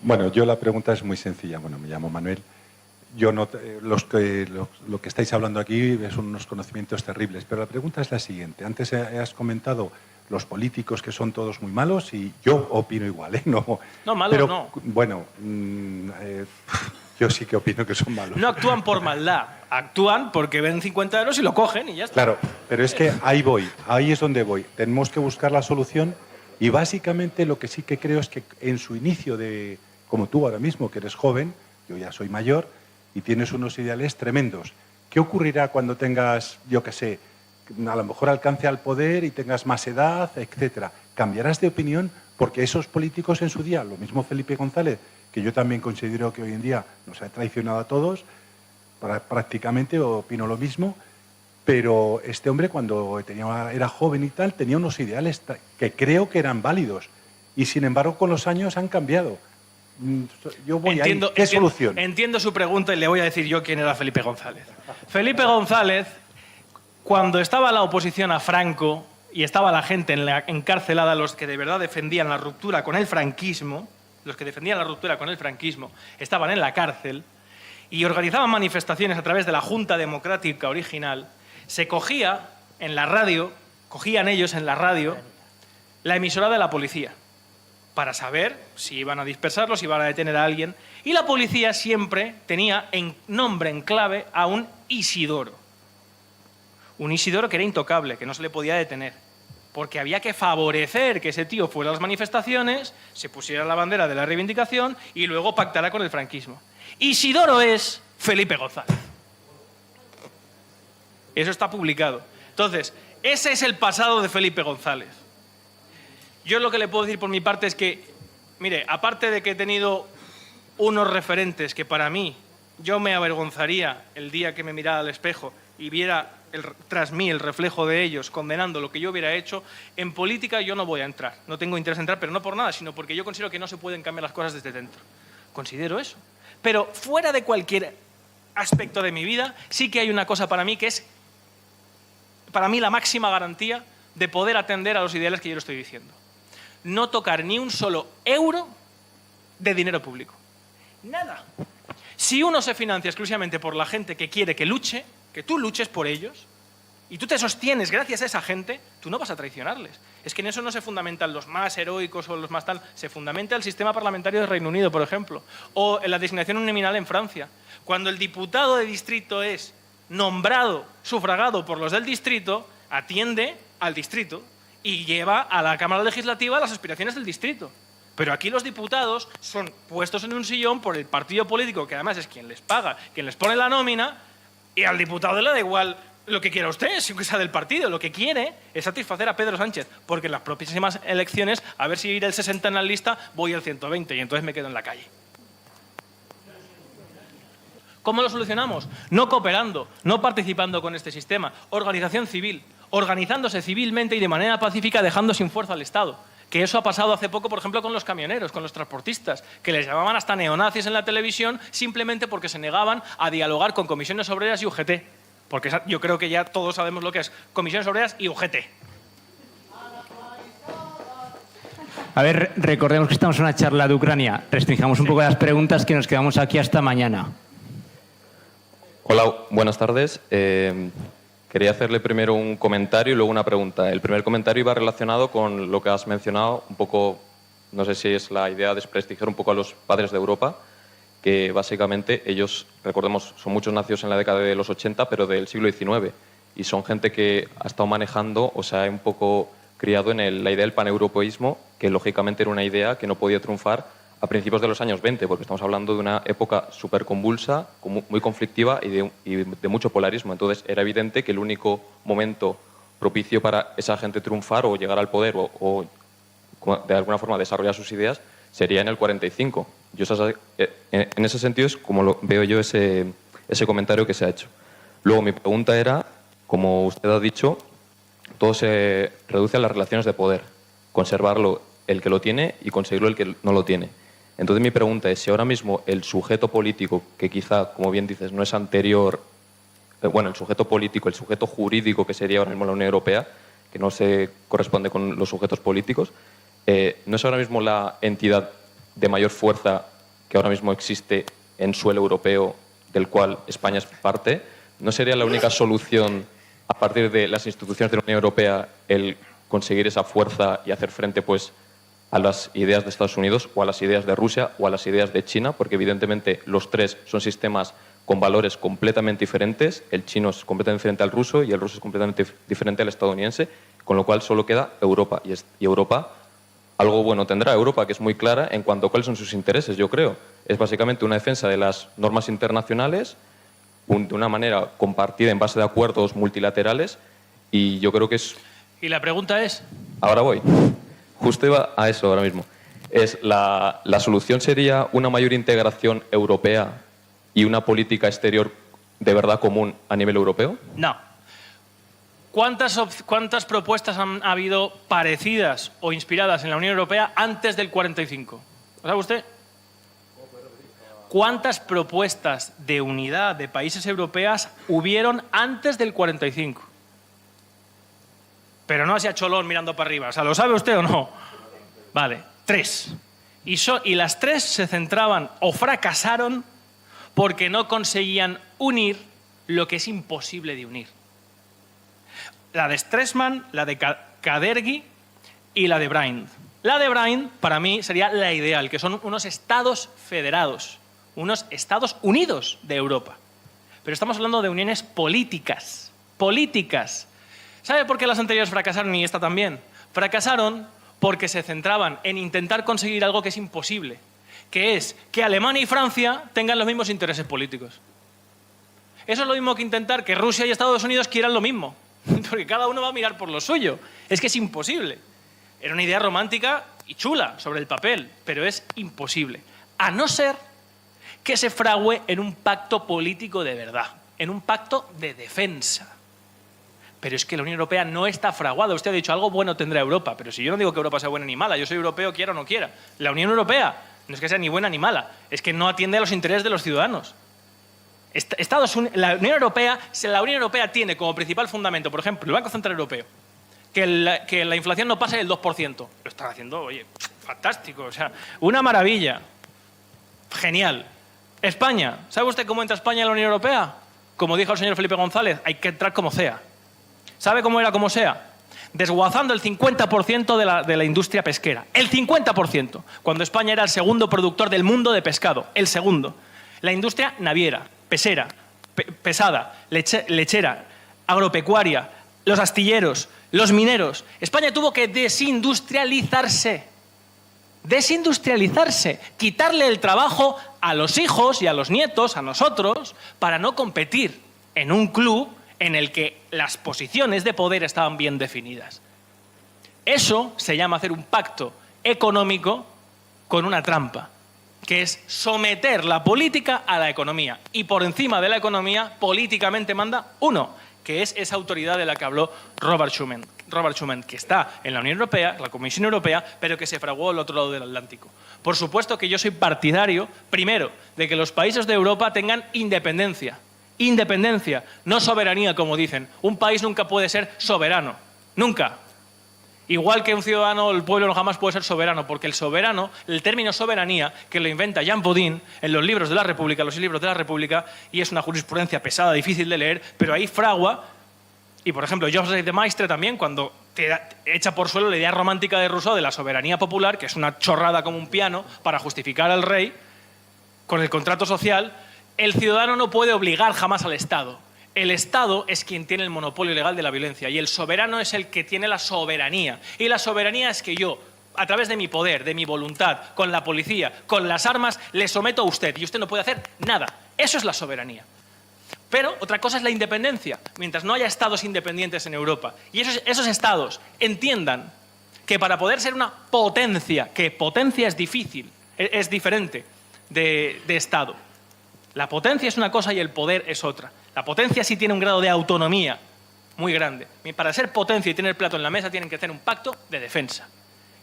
Bueno, yo la pregunta es muy sencilla. Bueno, me llamo Manuel. Yo no, lo que estáis hablando aquí son unos conocimientos terribles, pero la pregunta es la siguiente. Antes has comentado los políticos que son todos muy malos y yo opino igual, ¿eh? No, malos pero, no. Bueno, yo sí que opino que son malos. No actúan por maldad, actúan porque ven 50 euros y lo cogen y ya está. Claro, pero es que ahí voy, ahí es donde voy. Tenemos que buscar la solución y básicamente lo que sí que creo es que en su inicio de, como tú ahora mismo, que eres joven, yo ya soy mayor, y tienes unos ideales tremendos. ¿Qué ocurrirá cuando tengas, yo qué sé, a lo mejor alcance al poder y tengas más edad, etcétera? ¿Cambiarás de opinión? Porque esos políticos en su día, lo mismo Felipe González, que yo también considero que hoy en día nos ha traicionado a todos, prácticamente opino lo mismo, pero este hombre cuando era joven y tal, tenía unos ideales que creo que eran válidos y sin embargo con los años han cambiado. Yo voy ahí. ¿Qué solución? Entiendo su pregunta y le voy a decir yo quién era Felipe González. Felipe González, cuando estaba la oposición a Franco y estaba la gente encarcelada, los que de verdad defendían la ruptura con el franquismo, estaban en la cárcel y organizaban manifestaciones a través de la Junta Democrática original, se cogía en la radio, cogían ellos en la radio la emisora de la policía, para saber si iban a dispersarlos, si iban a detener a alguien. Y la policía siempre tenía en nombre, en clave, a un Isidoro. Un Isidoro que era intocable, que no se le podía detener. Porque había que favorecer que ese tío fuera a las manifestaciones, se pusiera la bandera de la reivindicación y luego pactara con el franquismo. Isidoro es Felipe González. Eso está publicado. Entonces, ese es el pasado de Felipe González. Yo lo que le puedo decir por mi parte es que, mire, aparte de que he tenido unos referentes que para mí, yo me avergonzaría el día que me mirara al espejo y viera tras mí el reflejo de ellos condenando lo que yo hubiera hecho, en política yo no voy a entrar. No tengo interés en entrar, pero no por nada, sino porque yo considero que no se pueden cambiar las cosas desde dentro. Considero eso. Pero fuera de cualquier aspecto de mi vida, sí que hay una cosa para mí que es, para mí, la máxima garantía de poder atender a los ideales que yo le estoy diciendo. No tocar ni un solo euro de dinero público. Nada. Si uno se financia exclusivamente por la gente que quiere que luche, que tú luches por ellos, y tú te sostienes gracias a esa gente, tú no vas a traicionarles. Es que en eso no se fundamentan los más heroicos o los más tal, se fundamenta el sistema parlamentario del Reino Unido, por ejemplo, o en la designación uninominal en Francia. Cuando el diputado de distrito es nombrado, sufragado por los del distrito, atiende al distrito y lleva a la Cámara Legislativa las aspiraciones del distrito. Pero aquí los diputados son puestos en un sillón por el partido político, que además es quien les paga, quien les pone la nómina, y al diputado le da igual lo que quiera usted, si sea del partido. Lo que quiere es satisfacer a Pedro Sánchez, porque en las próximas elecciones, a ver si ir el 60 en la lista, voy al 120 y entonces me quedo en la calle. ¿Cómo lo solucionamos? No cooperando, no participando con este sistema. Organización civil, organizándose civilmente y de manera pacífica, dejando sin fuerza al Estado. Que eso ha pasado hace poco, por ejemplo, con los camioneros, con los transportistas, que les llamaban hasta neonazis en la televisión simplemente porque se negaban a dialogar con comisiones obreras y UGT. Porque yo creo que ya todos sabemos lo que es comisiones obreras y UGT. A ver, recordemos que estamos en una charla de Ucrania. Restringamos un poco las preguntas, que nos quedamos aquí hasta mañana. Hola, buenas tardes. Quería hacerle primero un comentario y luego una pregunta. El primer comentario iba relacionado con lo que has mencionado, un poco, no sé si es la idea de desprestigiar un poco a los padres de Europa, que básicamente ellos, recordemos, son muchos nacidos en la década de los 80, pero del siglo XIX, y son gente que ha estado manejando o se ha un poco criado en la idea del paneuropeísmo, que lógicamente era una idea que no podía triunfar a principios de los años 20, porque estamos hablando de una época súper convulsa, muy conflictiva y de mucho polarismo. Entonces era evidente que el único momento propicio para esa gente triunfar o llegar al poder o de alguna forma desarrollar sus ideas sería en el 45. En ese sentido es como lo veo yo ese comentario que se ha hecho. Luego mi pregunta era, como usted ha dicho, todo se reduce a las relaciones de poder, conservarlo el que lo tiene y conseguirlo el que no lo tiene. Entonces mi pregunta es si ahora mismo el sujeto político, que quizá, como bien dices, no es anterior, el sujeto político, el sujeto jurídico que sería ahora mismo la Unión Europea, que no se corresponde con los sujetos políticos, no es ahora mismo la entidad de mayor fuerza que ahora mismo existe en suelo europeo, del cual España es parte, ¿no sería la única solución a partir de las instituciones de la Unión Europea el conseguir esa fuerza y hacer frente pues a las ideas de Estados Unidos o a las ideas de Rusia o a las ideas de China? Porque evidentemente los tres son sistemas con valores completamente diferentes. El chino es completamente diferente al ruso y el ruso es completamente diferente al estadounidense, con lo cual solo queda Europa. Y Europa, algo bueno tendrá Europa, que es muy clara en cuanto a cuáles son sus intereses, yo creo. Es básicamente una defensa de las normas internacionales de una manera compartida en base de acuerdos multilaterales, y yo creo que es... Y la pregunta es... Ahora voy. Justo iba a eso ahora mismo. ¿La solución sería una mayor integración europea y una política exterior de verdad común a nivel europeo? No. ¿Cuántas propuestas han habido parecidas o inspiradas en la Unión Europea antes del 45? ¿Lo sabe usted? ¿Cuántas propuestas de unidad de países europeas hubieron antes del 45? Pero no hacia cholón mirando para arriba. O sea, ¿lo sabe usted o no? Vale, 3. Y las 3 se centraban o fracasaron porque no conseguían unir lo que es imposible de unir. La de Stresemann, la de Kadergi y la de Brind. La de Brind, para mí, sería la ideal, que son unos estados federados, unos Estados Unidos de Europa. Pero estamos hablando de uniones políticas. Políticas. ¿Sabe por qué las anteriores fracasaron y esta también? Fracasaron porque se centraban en intentar conseguir algo que es imposible, que es que Alemania y Francia tengan los mismos intereses políticos. Eso es lo mismo que intentar que Rusia y Estados Unidos quieran lo mismo, porque cada uno va a mirar por lo suyo. Es que es imposible. Era una idea romántica y chula sobre el papel, pero es imposible. A no ser que se fragüe en un pacto político de verdad, en un pacto de defensa. Pero es que la Unión Europea no está fraguada. Usted ha dicho, algo bueno tendrá Europa, pero si yo no digo que Europa sea buena ni mala, yo soy europeo, quiera o no quiera. La Unión Europea no es que sea ni buena ni mala, es que no atiende a los intereses de los ciudadanos. La Unión Europea tiene como principal fundamento, por ejemplo, el Banco Central Europeo, que la inflación no pase del 2%. Lo están haciendo, oye, fantástico, o sea, una maravilla. Genial. España, ¿sabe usted cómo entra España en la Unión Europea? Como dijo el señor Felipe González, hay que entrar como sea. ¿Sabe cómo era como sea? Desguazando el 50% de la industria pesquera. El 50%. Cuando España era el segundo productor del mundo de pescado. El segundo. La industria naviera, pesera, pesada, lechera, agropecuaria, los astilleros, los mineros. España tuvo que desindustrializarse. Desindustrializarse. Quitarle el trabajo a los hijos y a los nietos, a nosotros, para no competir en un club en el que las posiciones de poder estaban bien definidas. Eso se llama hacer un pacto económico con una trampa, que es someter la política a la economía. Y por encima de la economía, políticamente manda uno, que es esa autoridad de la que habló Robert Schuman. Robert Schuman, que está en la Unión Europea, la Comisión Europea, pero que se fraguó al otro lado del Atlántico. Por supuesto que yo soy partidario, primero, de que los países de Europa tengan independencia. Independencia, no soberanía, como dicen. Un país nunca puede ser soberano. Nunca. Igual que un ciudadano, el pueblo no jamás puede ser soberano, porque el soberano, el término soberanía, que lo inventa Jean Bodin en los libros de la República, los libros de la República, y es una jurisprudencia pesada, difícil de leer, pero ahí fragua. Y, por ejemplo, Joseph de Maistre también, cuando te echa por suelo la idea romántica de Rousseau de la soberanía popular, que es una chorrada como un piano para justificar al rey, con el contrato social. El ciudadano no puede obligar jamás al Estado. El Estado es quien tiene el monopolio legal de la violencia y el soberano es el que tiene la soberanía. Y la soberanía es que yo, a través de mi poder, de mi voluntad, con la policía, con las armas, le someto a usted y usted no puede hacer nada. Eso es la soberanía. Pero otra cosa es la independencia. Mientras no haya estados independientes en Europa y esos estados entiendan que para poder ser una potencia, que potencia es difícil, es diferente de Estado. La potencia es una cosa y el poder es otra. La potencia sí tiene un grado de autonomía muy grande. Para ser potencia y tener plato en la mesa tienen que hacer un pacto de defensa.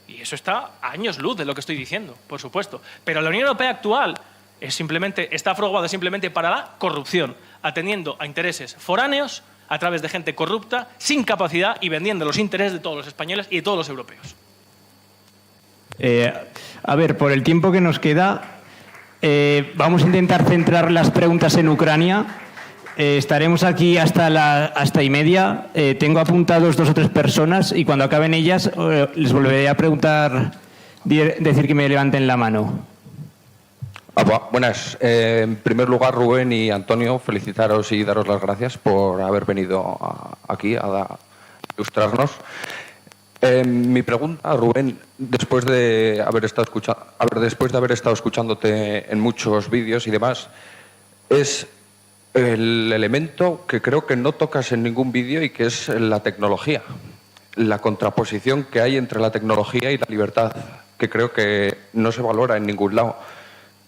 Y eso está a años luz de lo que estoy diciendo, por supuesto. Pero la Unión Europea actual está fraguada simplemente para la corrupción, atendiendo a intereses foráneos a través de gente corrupta, sin capacidad y vendiendo los intereses de todos los españoles y de todos los europeos. A ver, por el tiempo que nos queda, Vamos a intentar centrar las preguntas en Ucrania. Estaremos aquí hasta 1:30. Tengo apuntados 2 o 3 personas y cuando acaben ellas les volveré a preguntar, decir que me levanten la mano. Buenas. En primer lugar, Rubén y Antonio, felicitaros y daros las gracias por haber venido aquí a ilustrarnos. Mi pregunta, Rubén, después de haber estado escuchándote en muchos vídeos y demás, es el elemento que creo que no tocas en ningún vídeo y que es la tecnología, la contraposición que hay entre la tecnología y la libertad, que creo que no se valora en ningún lado.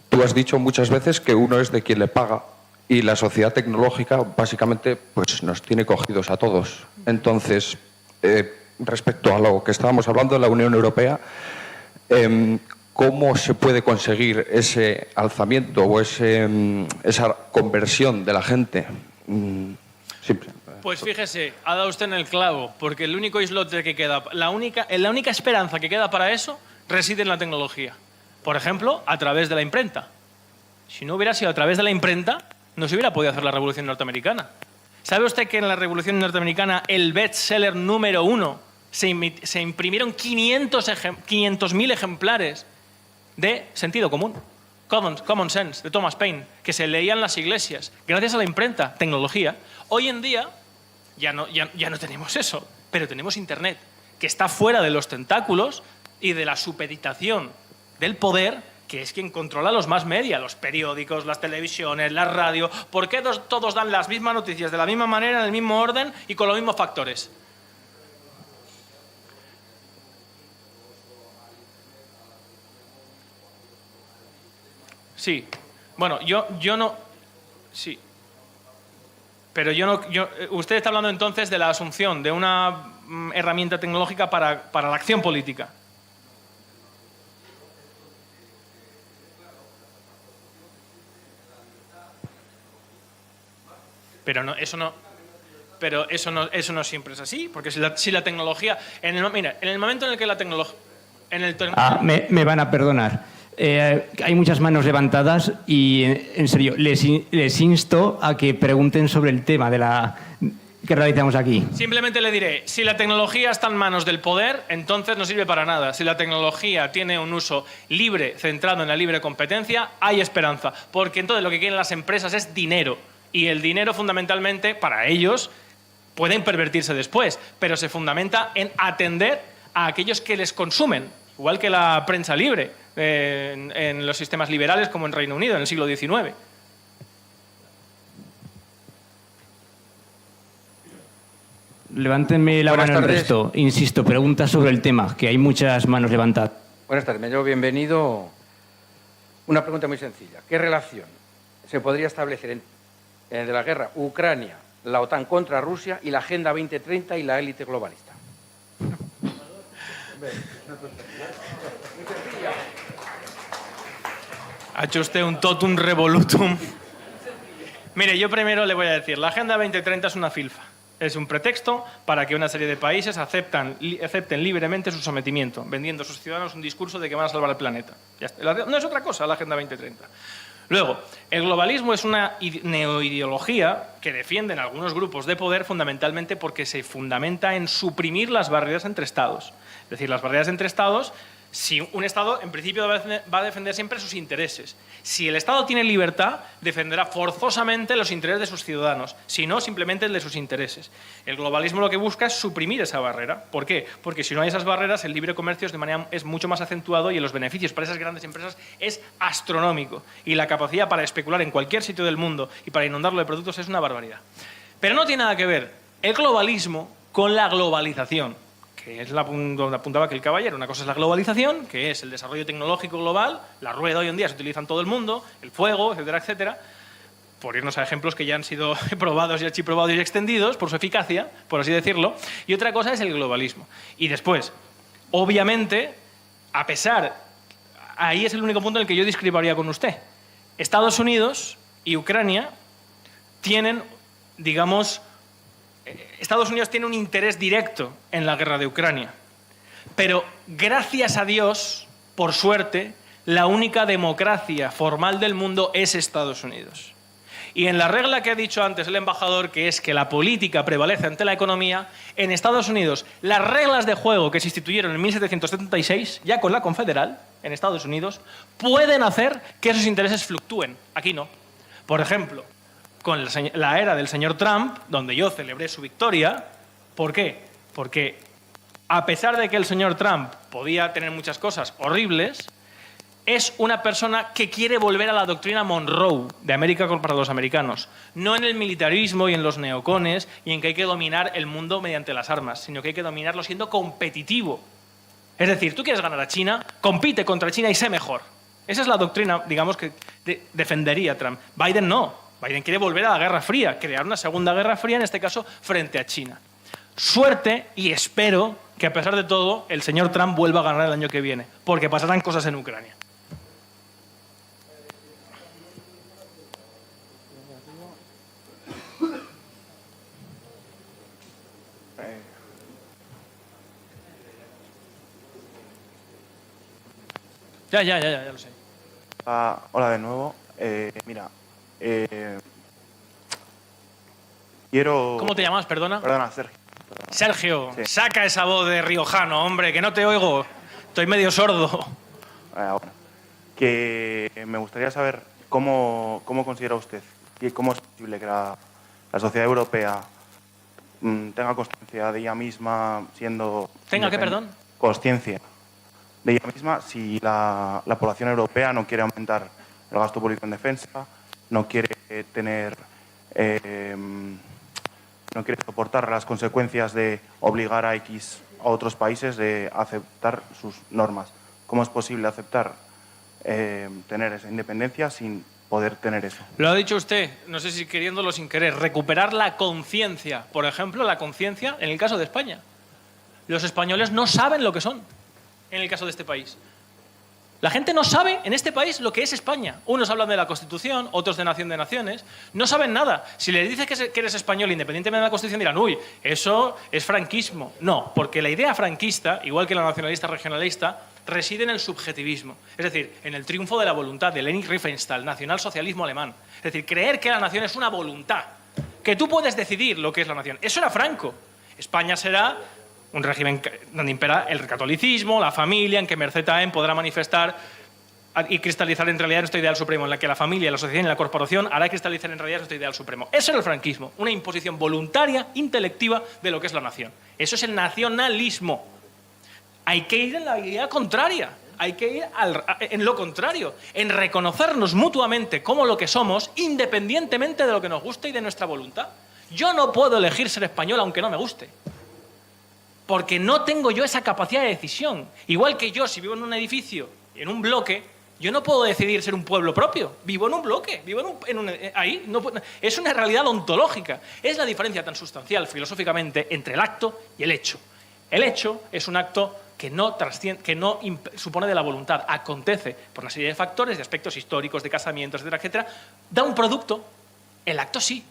Tú has dicho muchas veces que uno es de quien le paga y la sociedad tecnológica básicamente pues, nos tiene cogidos a todos. Entonces, respecto a lo que estábamos hablando de la Unión Europea, ¿cómo se puede conseguir ese alzamiento o esa conversión de la gente? Pues fíjese, ha dado usted en el clavo, porque el único islote que queda, la única esperanza que queda para eso reside en la tecnología. Por ejemplo, a través de la imprenta. Si no hubiera sido a través de la imprenta, no se hubiera podido hacer la Revolución Norteamericana. ¿Sabe usted que en la Revolución Norteamericana el bestseller número 1 se imprimieron 500.000 ejemplares de Sentido Común? Common Sense, de Thomas Paine, que se leían en las iglesias, gracias a la imprenta, tecnología. Hoy en día ya no tenemos eso, pero tenemos Internet, que está fuera de los tentáculos y de la supeditación del poder, que es quien controla los más media, los periódicos, las televisiones, la radio. ¿Por qué todos dan las mismas noticias de la misma manera, en el mismo orden y con los mismos factores? Sí. Bueno, yo no... Sí. Pero usted está hablando entonces de la asunción de una herramienta tecnológica para la acción política. Pero eso no siempre es así, porque si la tecnología... Mira, en el momento en el que la tecnología... Me van a perdonar. Hay muchas manos levantadas y, en serio, les insto a que pregunten sobre el tema que realizamos aquí. Simplemente le diré, si la tecnología está en manos del poder, entonces no sirve para nada. Si la tecnología tiene un uso libre, centrado en la libre competencia, hay esperanza. Porque entonces lo que quieren las empresas es dinero. Y el dinero, fundamentalmente, para ellos, pueden pervertirse después, pero se fundamenta en atender a aquellos que les consumen, igual que la prensa libre en los sistemas liberales como en Reino Unido en el siglo XIX. Levántenme la mano el resto. Insisto, preguntas sobre el tema, que hay muchas manos levantadas. Buenas tardes, me llamo bienvenido. Una pregunta muy sencilla. ¿Qué relación se podría establecer de la guerra Ucrania, la OTAN contra Rusia y la Agenda 2030 y la élite globalista? Ha hecho usted un totum revolutum. Mire, yo primero le voy a decir, la Agenda 2030 es una filfa. Es un pretexto para que una serie de países acepten libremente su sometimiento, vendiendo a sus ciudadanos un discurso de que van a salvar el planeta. Ya está. No es otra cosa la Agenda 2030. Luego, el globalismo es una neoideología que defienden algunos grupos de poder fundamentalmente porque se fundamenta en suprimir las barreras entre Estados. Es decir, las barreras entre Estados, si un Estado en principio va a defender siempre sus intereses. Si el Estado tiene libertad, defenderá forzosamente los intereses de sus ciudadanos, si no, simplemente el de sus intereses. El globalismo lo que busca es suprimir esa barrera. ¿Por qué? Porque si no hay esas barreras, el libre comercio es mucho más acentuado y los beneficios para esas grandes empresas es astronómico. Y la capacidad para especular en cualquier sitio del mundo y para inundarlo de productos es una barbaridad. Pero no tiene nada que ver el globalismo con la globalización, que es donde apuntaba aquel caballero. Una cosa es la globalización, que es el desarrollo tecnológico global, la rueda hoy en día se utiliza en todo el mundo, el fuego, etcétera, etcétera, por irnos a ejemplos que ya han sido probados y archiprobados y extendidos por su eficacia, por así decirlo, y otra cosa es el globalismo. Y después, obviamente, ahí es el único punto en el que yo discreparía con usted. Estados Unidos y Ucrania tienen, digamos, Estados Unidos tiene un interés directo en la guerra de Ucrania. Pero, gracias a Dios, por suerte, la única democracia formal del mundo es Estados Unidos. Y en la regla que ha dicho antes el embajador, que es que la política prevalece ante la economía, en Estados Unidos las reglas de juego que se instituyeron en 1776, ya con la Confederal, en Estados Unidos, pueden hacer que esos intereses fluctúen. Aquí no. Por ejemplo, con la era del señor Trump, donde yo celebré su victoria. ¿Por qué? Porque a pesar de que el señor Trump podía tener muchas cosas horribles, es una persona que quiere volver a la doctrina Monroe de América para los americanos, no en el militarismo y en los neocones y en que hay que dominar el mundo mediante las armas, sino que hay que dominarlo siendo competitivo. Es decir, tú quieres ganar a China, compite contra China y sé mejor. Esa es la doctrina, digamos, que defendería Trump. Biden no. Biden quiere volver a la Guerra Fría, crear una segunda Guerra Fría, en este caso, frente a China. Suerte, y espero que a pesar de todo el señor Trump vuelva a ganar el año que viene, porque pasarán cosas en Ucrania. Ya lo sé. Hola de nuevo. Quiero... ¿Cómo te llamas, perdona? Perdona, Sergio. Sergio, Sí. saca esa voz de riojano, hombre, que no te oigo. Estoy medio sordo. Bueno, que me gustaría saber cómo considera usted y cómo es posible que la sociedad europea tenga consciencia de ella misma siendo... ¿Tenga qué, perdón? Consciencia de ella misma si la población europea no quiere aumentar el gasto público en defensa, no quiere tener... no quiere soportar las consecuencias de obligar a otros países de aceptar sus normas. ¿Cómo es posible aceptar tener esa independencia sin poder tener eso? Lo ha dicho usted, no sé si queriéndolo o sin querer, recuperar la conciencia. Por ejemplo, la conciencia en el caso de España. Los españoles no saben lo que son en el caso de este país. La gente no sabe en este país lo que es España. Unos hablan de la Constitución, otros de Nación de Naciones. No saben nada. Si les dices que eres español independientemente de la Constitución, dirán, uy, eso es franquismo. No, porque la idea franquista, igual que la nacionalista regionalista, reside en el subjetivismo. Es decir, en el triunfo de la voluntad de Leni Riefenstahl, nacionalsocialismo alemán. Es decir, creer que la nación es una voluntad, que tú puedes decidir lo que es la nación. Eso era Franco. España será un régimen donde impera el catolicismo, la familia, en que Merced Taén podrá manifestar y cristalizar en realidad nuestro ideal supremo, en la que la familia, la sociedad y la corporación hará cristalizar en realidad nuestro ideal supremo. Eso era el franquismo, una imposición voluntaria, intelectiva de lo que es la nación. Eso es el nacionalismo. Hay que ir en la idea contraria, hay que ir en lo contrario, en reconocernos mutuamente como lo que somos, independientemente de lo que nos guste y de nuestra voluntad. Yo no puedo elegir ser español aunque no me guste, porque no tengo yo esa capacidad de decisión. Igual que yo, si vivo en un edificio, en un bloque, yo no puedo decidir ser un pueblo propio. Vivo en un bloque, vivo ahí. No, es una realidad ontológica. Es la diferencia tan sustancial filosóficamente entre el acto y el hecho. El hecho es un acto que no supone de la voluntad, acontece por una serie de factores, de aspectos históricos, de casamientos, etcétera, etcétera, da un producto. El acto sí.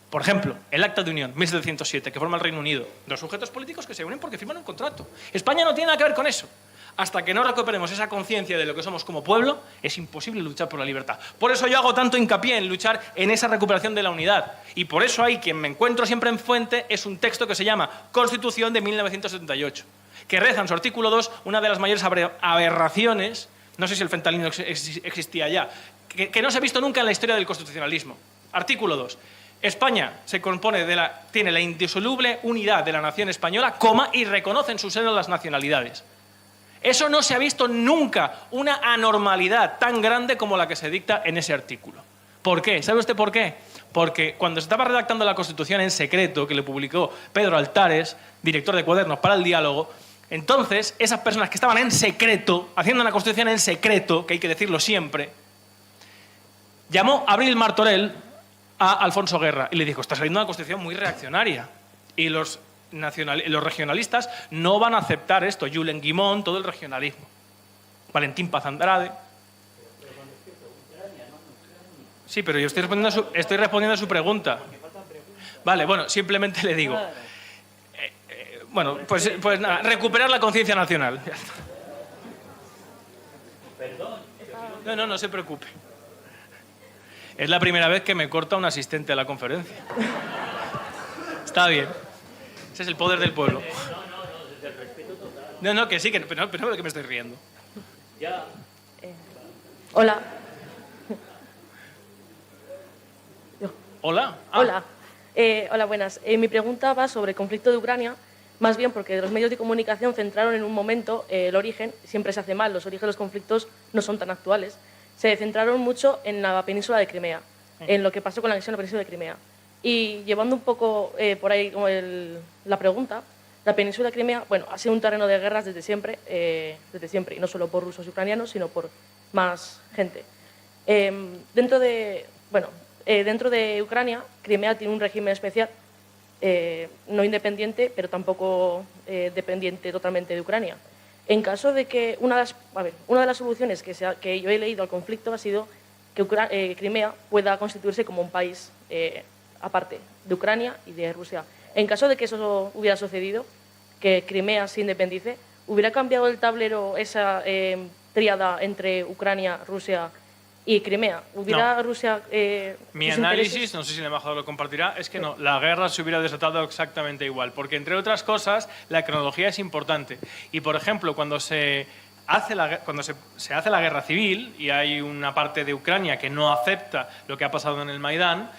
Por ejemplo, el Acta de Unión, 1707, que forma el Reino Unido. Dos sujetos políticos que se unen porque firman un contrato. España no tiene nada que ver con eso. Hasta que no recuperemos esa conciencia de lo que somos como pueblo, es imposible luchar por la libertad. Por eso yo hago tanto hincapié en luchar en esa recuperación de la unidad. Y por eso hay quien me encuentro siempre en fuente, es un texto que se llama Constitución de 1978, que reza en su artículo 2 una de las mayores aberraciones, no sé si el fentanilo existía ya, que no se ha visto nunca en la historia del constitucionalismo. Artículo 2. España se compone tiene la indisoluble unidad de la nación española, y reconoce en su seno las nacionalidades. Eso no se ha visto nunca, una anormalidad tan grande como la que se dicta en ese artículo. ¿Por qué? ¿Sabe usted por qué? Porque cuando se estaba redactando la Constitución en secreto, que le publicó Pedro Altares, director de Cuadernos para el Diálogo, entonces esas personas que estaban en secreto, haciendo una Constitución en secreto, que hay que decirlo siempre, llamó Abril Martorell a Alfonso Guerra y le dijo, está saliendo una Constitución muy reaccionaria y los regionalistas no van a aceptar esto. Julen Guimón, todo el regionalismo. Valentín Paz Andrade. Sí, pero yo estoy respondiendo a su pregunta. Vale, bueno, simplemente le digo. Bueno, pues nada, recuperar la conciencia nacional. Perdón, es No se preocupe. Es la primera vez que me corta un asistente a la conferencia. Está bien. Ese es el poder del pueblo. No, que sí, pero no que me estoy riendo. Ya. Hola. Hola. Hola. Hola, buenas. Mi pregunta va sobre el conflicto de Ucrania, más bien porque los medios de comunicación centraron en un momento el origen, siempre se hace mal, los orígenes de los conflictos no son tan actuales, se centraron mucho en la península de Crimea, en lo que pasó con la anexión de la península de Crimea. Y llevando un poco por ahí como la pregunta, la península de Crimea, bueno, ha sido un terreno de guerras desde siempre, y no solo por rusos y ucranianos, sino por más gente. Dentro de Ucrania, Crimea tiene un régimen especial, no independiente, pero tampoco dependiente totalmente de Ucrania. En caso de que una de las soluciones que yo he leído al conflicto ha sido que Crimea pueda constituirse como un país aparte de Ucrania y de Rusia. En caso de que eso hubiera sucedido, que Crimea se independice, ¿hubiera cambiado el tablero esa tríada entre Ucrania, Rusia y Crimea? ¿Hubiera No. Rusia Mi sus análisis, intereses? no sé si el embajador lo compartirá, es que no, la guerra se hubiera desatado exactamente igual, porque entre otras cosas la cronología es importante. Y por ejemplo, cuando se hace la guerra civil y hay una parte de Ucrania que no acepta lo que ha pasado en el Maidán,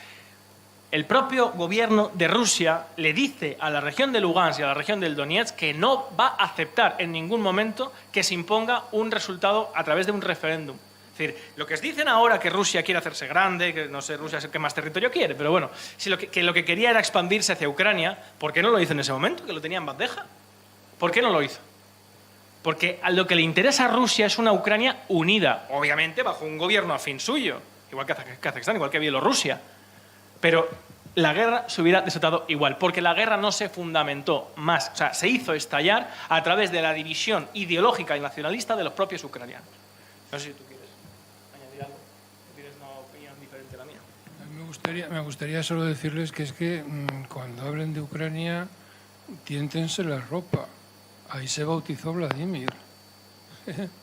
el propio gobierno de Rusia le dice a la región de Lugansk y a la región del Donetsk que no va a aceptar en ningún momento que se imponga un resultado a través de un referéndum. Es decir, lo que os dicen ahora que Rusia quiere hacerse grande, que no sé, Rusia es el que más territorio quiere, pero bueno, si lo que quería era expandirse hacia Ucrania, ¿por qué no lo hizo en ese momento, que lo tenía en bandeja? ¿Por qué no lo hizo? Porque a lo que le interesa a Rusia es una Ucrania unida, obviamente bajo un gobierno afín suyo, igual que Kazajstán, igual que Bielorrusia. Pero la guerra se hubiera desatado igual, porque la guerra no se fundamentó más, o sea, se hizo estallar a través de la división ideológica y nacionalista de los propios ucranianos. No sé si tú quieres añadir algo, tienes una opinión diferente a la mía. Me gustaría solo decirles que es que cuando hablen de Ucrania, tiéntense la ropa. Ahí se bautizó Vladimir.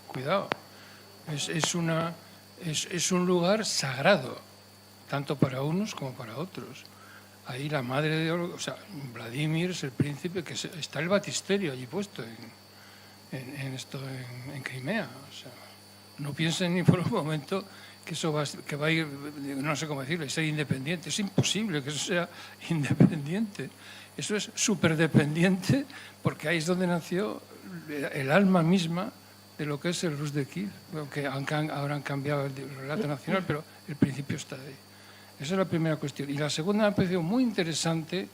Cuidado. Es un lugar sagrado, tanto para unos como para otros. Ahí la madre de... O sea, Vladimir es el príncipe, que está el batisterio allí puesto en Crimea. O sea, no piensen ni por un momento que eso va a ir, no sé cómo decirlo, ser independiente. Es imposible que eso sea independiente. Eso es superdependiente, porque ahí es donde nació el alma misma de lo que es el Rus de Kiev, aunque ahora han cambiado el relato nacional, pero el principio está ahí. Esa es la primera cuestión. Y la segunda me ha parecido muy interesante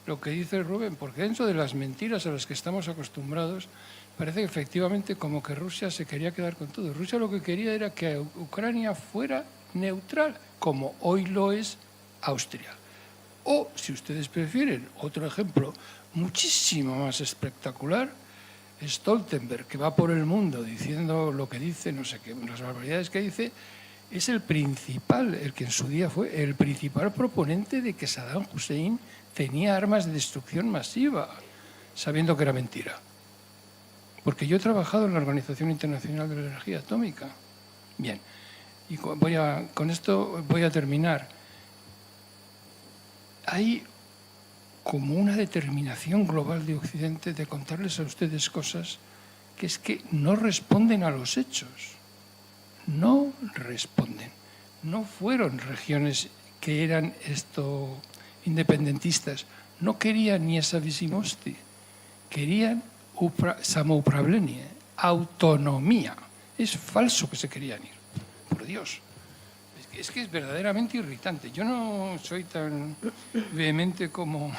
lo que dice Rubén, porque dentro de las mentiras a las que estamos acostumbrados, parece que efectivamente como que Rusia se quería quedar con todo. Rusia lo que quería era que Ucrania fuera neutral, como hoy lo es Austria. O, si ustedes prefieren, otro ejemplo muchísimo más espectacular, Stoltenberg, que va por el mundo diciendo lo que dice, no sé qué, las barbaridades que dice, es el que en su día fue el principal proponente de que Saddam Hussein tenía armas de destrucción masiva, sabiendo que era mentira. Porque yo he trabajado en la Organización Internacional de la Energía Atómica. Bien, y con esto voy a terminar. Hay como una determinación global de Occidente de contarles a ustedes cosas que es que no responden a los hechos. No responden. No fueron regiones que eran independentistas. No querían ni esa Visimosti. Querían samoupravlenie, autonomía. Es falso que se querían ir. Por Dios. Es que es verdaderamente irritante. Yo no soy tan vehemente como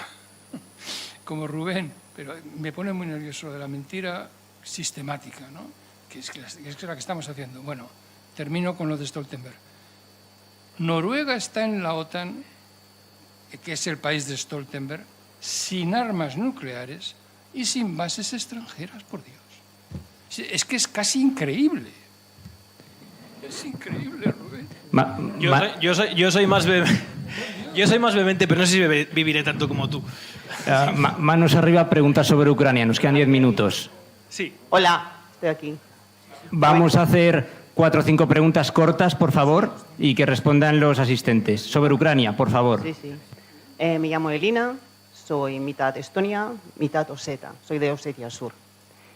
Rubén, pero me pone muy nervioso de la mentira sistemática, ¿no? que es la que estamos haciendo. Bueno, termino con lo de Stoltenberg. Noruega está en la OTAN, que es el país de Stoltenberg, sin armas nucleares y sin bases extranjeras, por Dios. Es que es casi increíble. Es increíble, Rubén. Yo soy más vehemente, pero no sé si viviré tanto como tú. Manos arriba, preguntas sobre Ucrania. Nos quedan 10 minutos. Sí. Hola, estoy aquí. Vamos a hacer 4 o 5 preguntas cortas, por favor, y que respondan los asistentes. Sobre Ucrania, por favor. Sí, sí. Me llamo Elina, soy mitad Estonia, mitad oseta. Soy de Osetia Sur.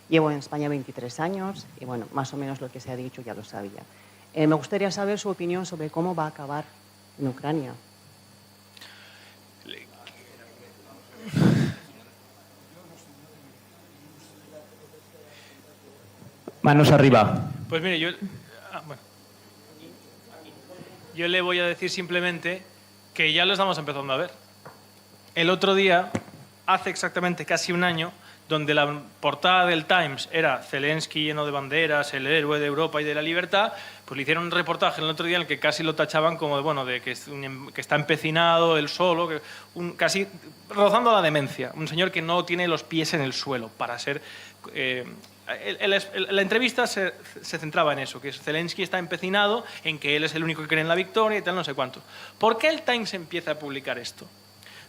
Llevo en España 23 años y, bueno, más o menos lo que se ha dicho ya lo sabía. Me gustaría saber su opinión sobre cómo va a acabar en Ucrania. Manos arriba. Pues mire, yo le voy a decir simplemente que ya lo estamos empezando a ver. El otro día, hace exactamente casi un año, donde la portada del Times era Zelensky lleno de banderas, el héroe de Europa y de la libertad, pues le hicieron un reportaje el otro día en el que casi lo tachaban como de, bueno, de que está empecinado, él solo, casi rozando la demencia. Un señor que no tiene los pies en el suelo para ser... la entrevista se centraba en eso, que Zelensky está empecinado en que él es el único que cree en la victoria y tal, no sé cuánto. ¿Por qué el Times empieza a publicar esto?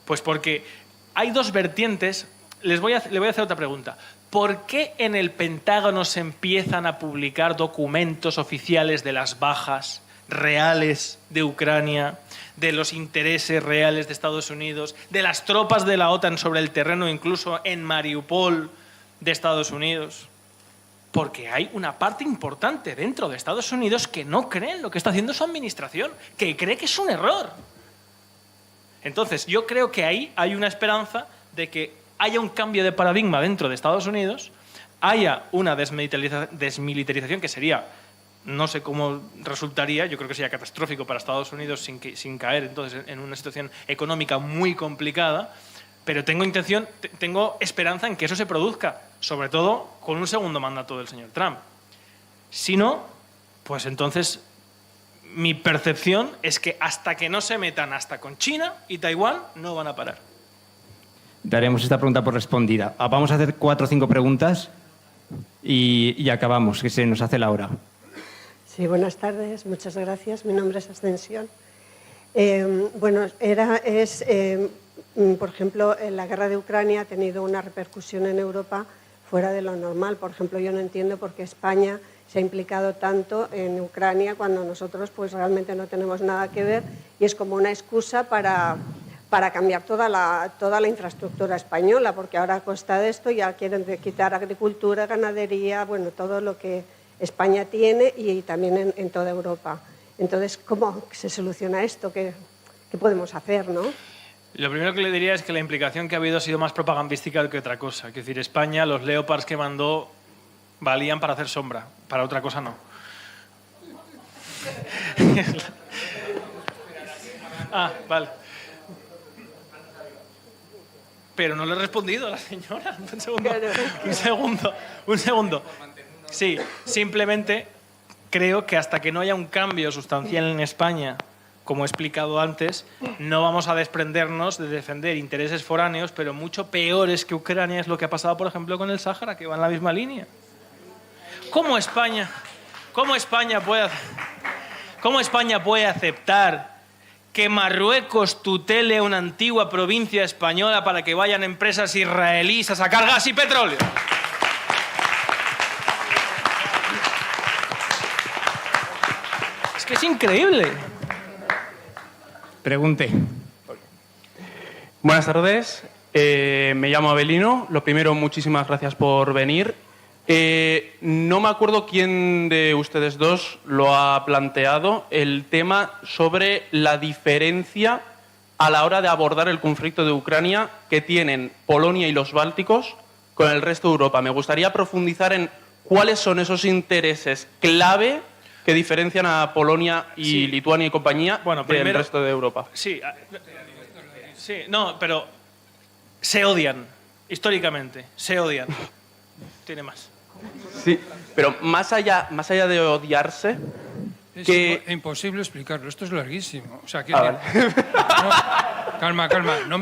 Pues porque hay dos vertientes. Le voy a hacer otra pregunta. ¿Por qué en el Pentágono se empiezan a publicar documentos oficiales de las bajas reales de Ucrania, de los intereses reales de Estados Unidos, de las tropas de la OTAN sobre el terreno, incluso en Mariupol de Estados Unidos? Porque hay una parte importante dentro de Estados Unidos que no cree en lo que está haciendo su administración, que cree que es un error. Entonces, yo creo que ahí hay una esperanza de que haya un cambio de paradigma dentro de Estados Unidos, haya una desmilitarización que sería, no sé cómo resultaría, yo creo que sería catastrófico para Estados Unidos sin caer entonces en una situación económica muy complicada, pero tengo esperanza en que eso se produzca, sobre todo con un segundo mandato del señor Trump. Si no, pues entonces mi percepción es que hasta que no se metan hasta con China y Taiwán, no van a parar. Daremos esta pregunta por respondida. Vamos a hacer 4 o 5 preguntas y acabamos, que se nos hace la hora. Sí, buenas tardes, muchas gracias. Mi nombre es Ascensión. Por ejemplo, la guerra de Ucrania ha tenido una repercusión en Europa fuera de lo normal. Por ejemplo, yo no entiendo por qué España se ha implicado tanto en Ucrania cuando nosotros pues realmente no tenemos nada que ver y es como una excusa para cambiar toda la infraestructura española, porque ahora a costa de esto ya quieren quitar agricultura, ganadería, bueno, todo lo que España tiene y también en toda Europa. Entonces, ¿cómo se soluciona esto? ¿Qué podemos hacer, no? Lo primero que le diría es que la implicación que ha habido ha sido más propagandística que otra cosa. Es decir, España, los Leopards que mandó valían para hacer sombra, para otra cosa no. Vale. Pero no le he respondido a la señora. Un segundo. Sí, simplemente creo que hasta que no haya un cambio sustancial en España, como he explicado antes, no vamos a desprendernos de defender intereses foráneos, pero mucho peores que Ucrania es lo que ha pasado, por ejemplo, con el Sáhara, que va en la misma línea. ¿Cómo España puede aceptar que Marruecos tutele una antigua provincia española para que vayan empresas israelíes a sacar gas y petróleo? Es que es increíble. Pregunte. Buenas tardes, me llamo Abelino. Lo primero, muchísimas gracias por venir. No me acuerdo quién de ustedes dos lo ha planteado, el tema sobre la diferencia a la hora de abordar el conflicto de Ucrania que tienen Polonia y los Bálticos con el resto de Europa. Me gustaría profundizar en cuáles son esos intereses clave que diferencian a Polonia y Lituania y compañía del resto de Europa. Sí, no, pero se odian, históricamente, se odian. Tiene más. Sí, pero más allá de odiarse... Es imposible explicarlo, esto es larguísimo. O sea, vale. Calma. No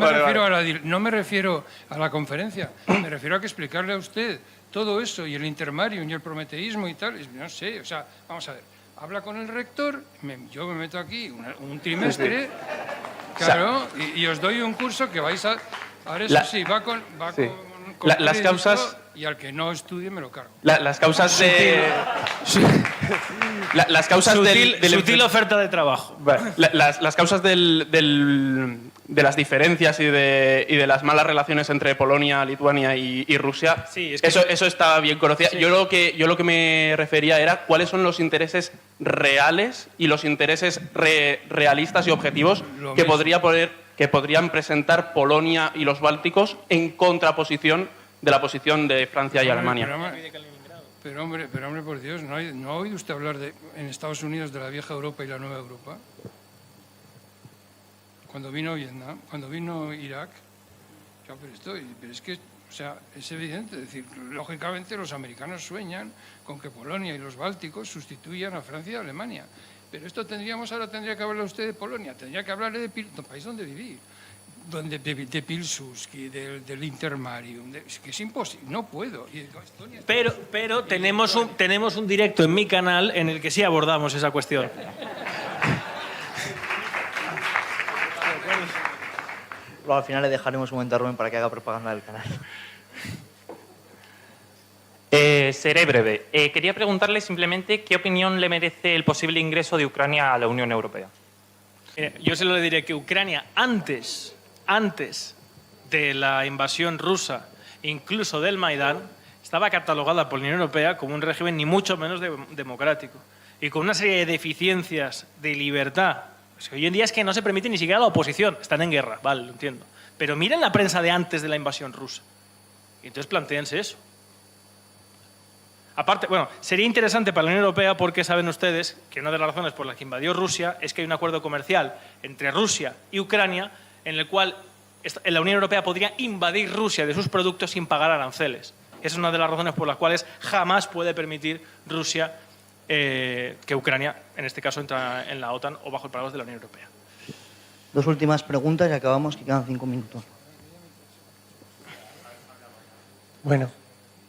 me refiero a la conferencia, me refiero a que explicarle a usted todo eso y el intermarium y el prometeísmo y tal. No sé, o sea, vamos a ver. Habla con el rector, yo me meto aquí un trimestre, claro, y os doy un curso que vais a... Ahora eso sí, va con las causas... Y al que no estudie me lo cargo. Las causas de... las causas sutil oferta de trabajo. Las causas de las diferencias y de las malas relaciones entre Polonia, Lituania y Rusia, Sí, es que- eso está bien conocido. Sí. Yo lo que me refería era cuáles son los intereses reales y los intereses realistas y objetivos Lo que mismo. podrían presentar Polonia y los bálticos en contraposición de la posición de Francia y Alemania. Pero hombre, por Dios, ¿no ha oído usted hablar en Estados Unidos de la vieja Europa y la nueva Europa? Cuando vino Vietnam, cuando vino Irak, ya, pero es que, o sea, es evidente, es decir, lógicamente los americanos sueñan con que Polonia y los bálticos sustituyan a Francia y a Alemania. Pero esto ahora tendría que hablarle usted de Polonia, tendría que hablarle del país donde viví, de Pilsudski, del Intermarium, es que es imposible, no puedo. Y Estonia- Pero tenemos un directo en mi canal en el que sí abordamos esa cuestión. Luego al final le dejaremos un momento a Rubén para que haga propaganda del canal. Seré breve. Quería preguntarle simplemente qué opinión le merece el posible ingreso de Ucrania a la Unión Europea. Yo se lo diré que Ucrania, antes de la invasión rusa, incluso del Maidán, estaba catalogada por la Unión Europea como un régimen ni mucho menos democrático y con una serie de deficiencias de libertad. Pues que hoy en día es que no se permite ni siquiera la oposición. Están en guerra, vale, lo entiendo. Pero miren la prensa de antes de la invasión rusa. Y entonces plantéense eso. Aparte, bueno, sería interesante para la Unión Europea porque saben ustedes que una de las razones por las que invadió Rusia es que hay un acuerdo comercial entre Rusia y Ucrania en el cual la Unión Europea podría invadir Rusia de sus productos sin pagar aranceles. Esa es una de las razones por las cuales jamás puede permitir Rusia que Ucrania, en este caso, entra en la OTAN o bajo el paraguas de la Unión Europea. Dos últimas preguntas y acabamos, que quedan 5 minutos. Bueno,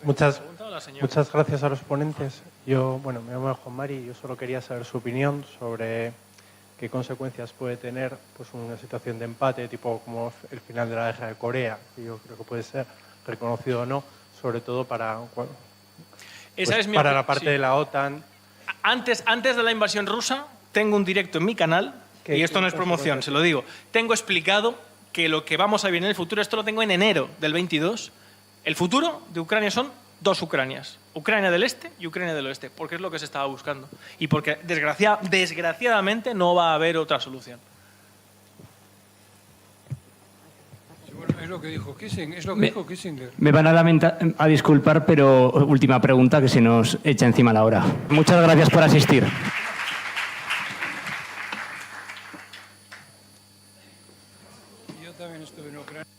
muchas señora. Muchas gracias a los ponentes. Yo, me llamo Juan Mari y yo solo quería saber su opinión sobre qué consecuencias puede tener pues, una situación de empate, tipo como el final de la guerra de Corea, que yo creo que puede ser reconocido o no, sobre todo para, para la parte de la OTAN. Antes de la invasión rusa, tengo un directo en mi canal, y esto no es promoción, se lo digo. Tengo explicado que lo que vamos a vivir en el futuro, esto lo tengo en enero del 22, el futuro de Ucrania son dos Ucranias, Ucrania del Este y Ucrania del Oeste, porque es lo que se estaba buscando. Y porque desgraciadamente no va a haber otra solución. Es lo que dijo Kissinger. Me van a disculpar, pero última pregunta que se nos echa encima la hora. Muchas gracias por asistir. Yo también estuve en Ucrania.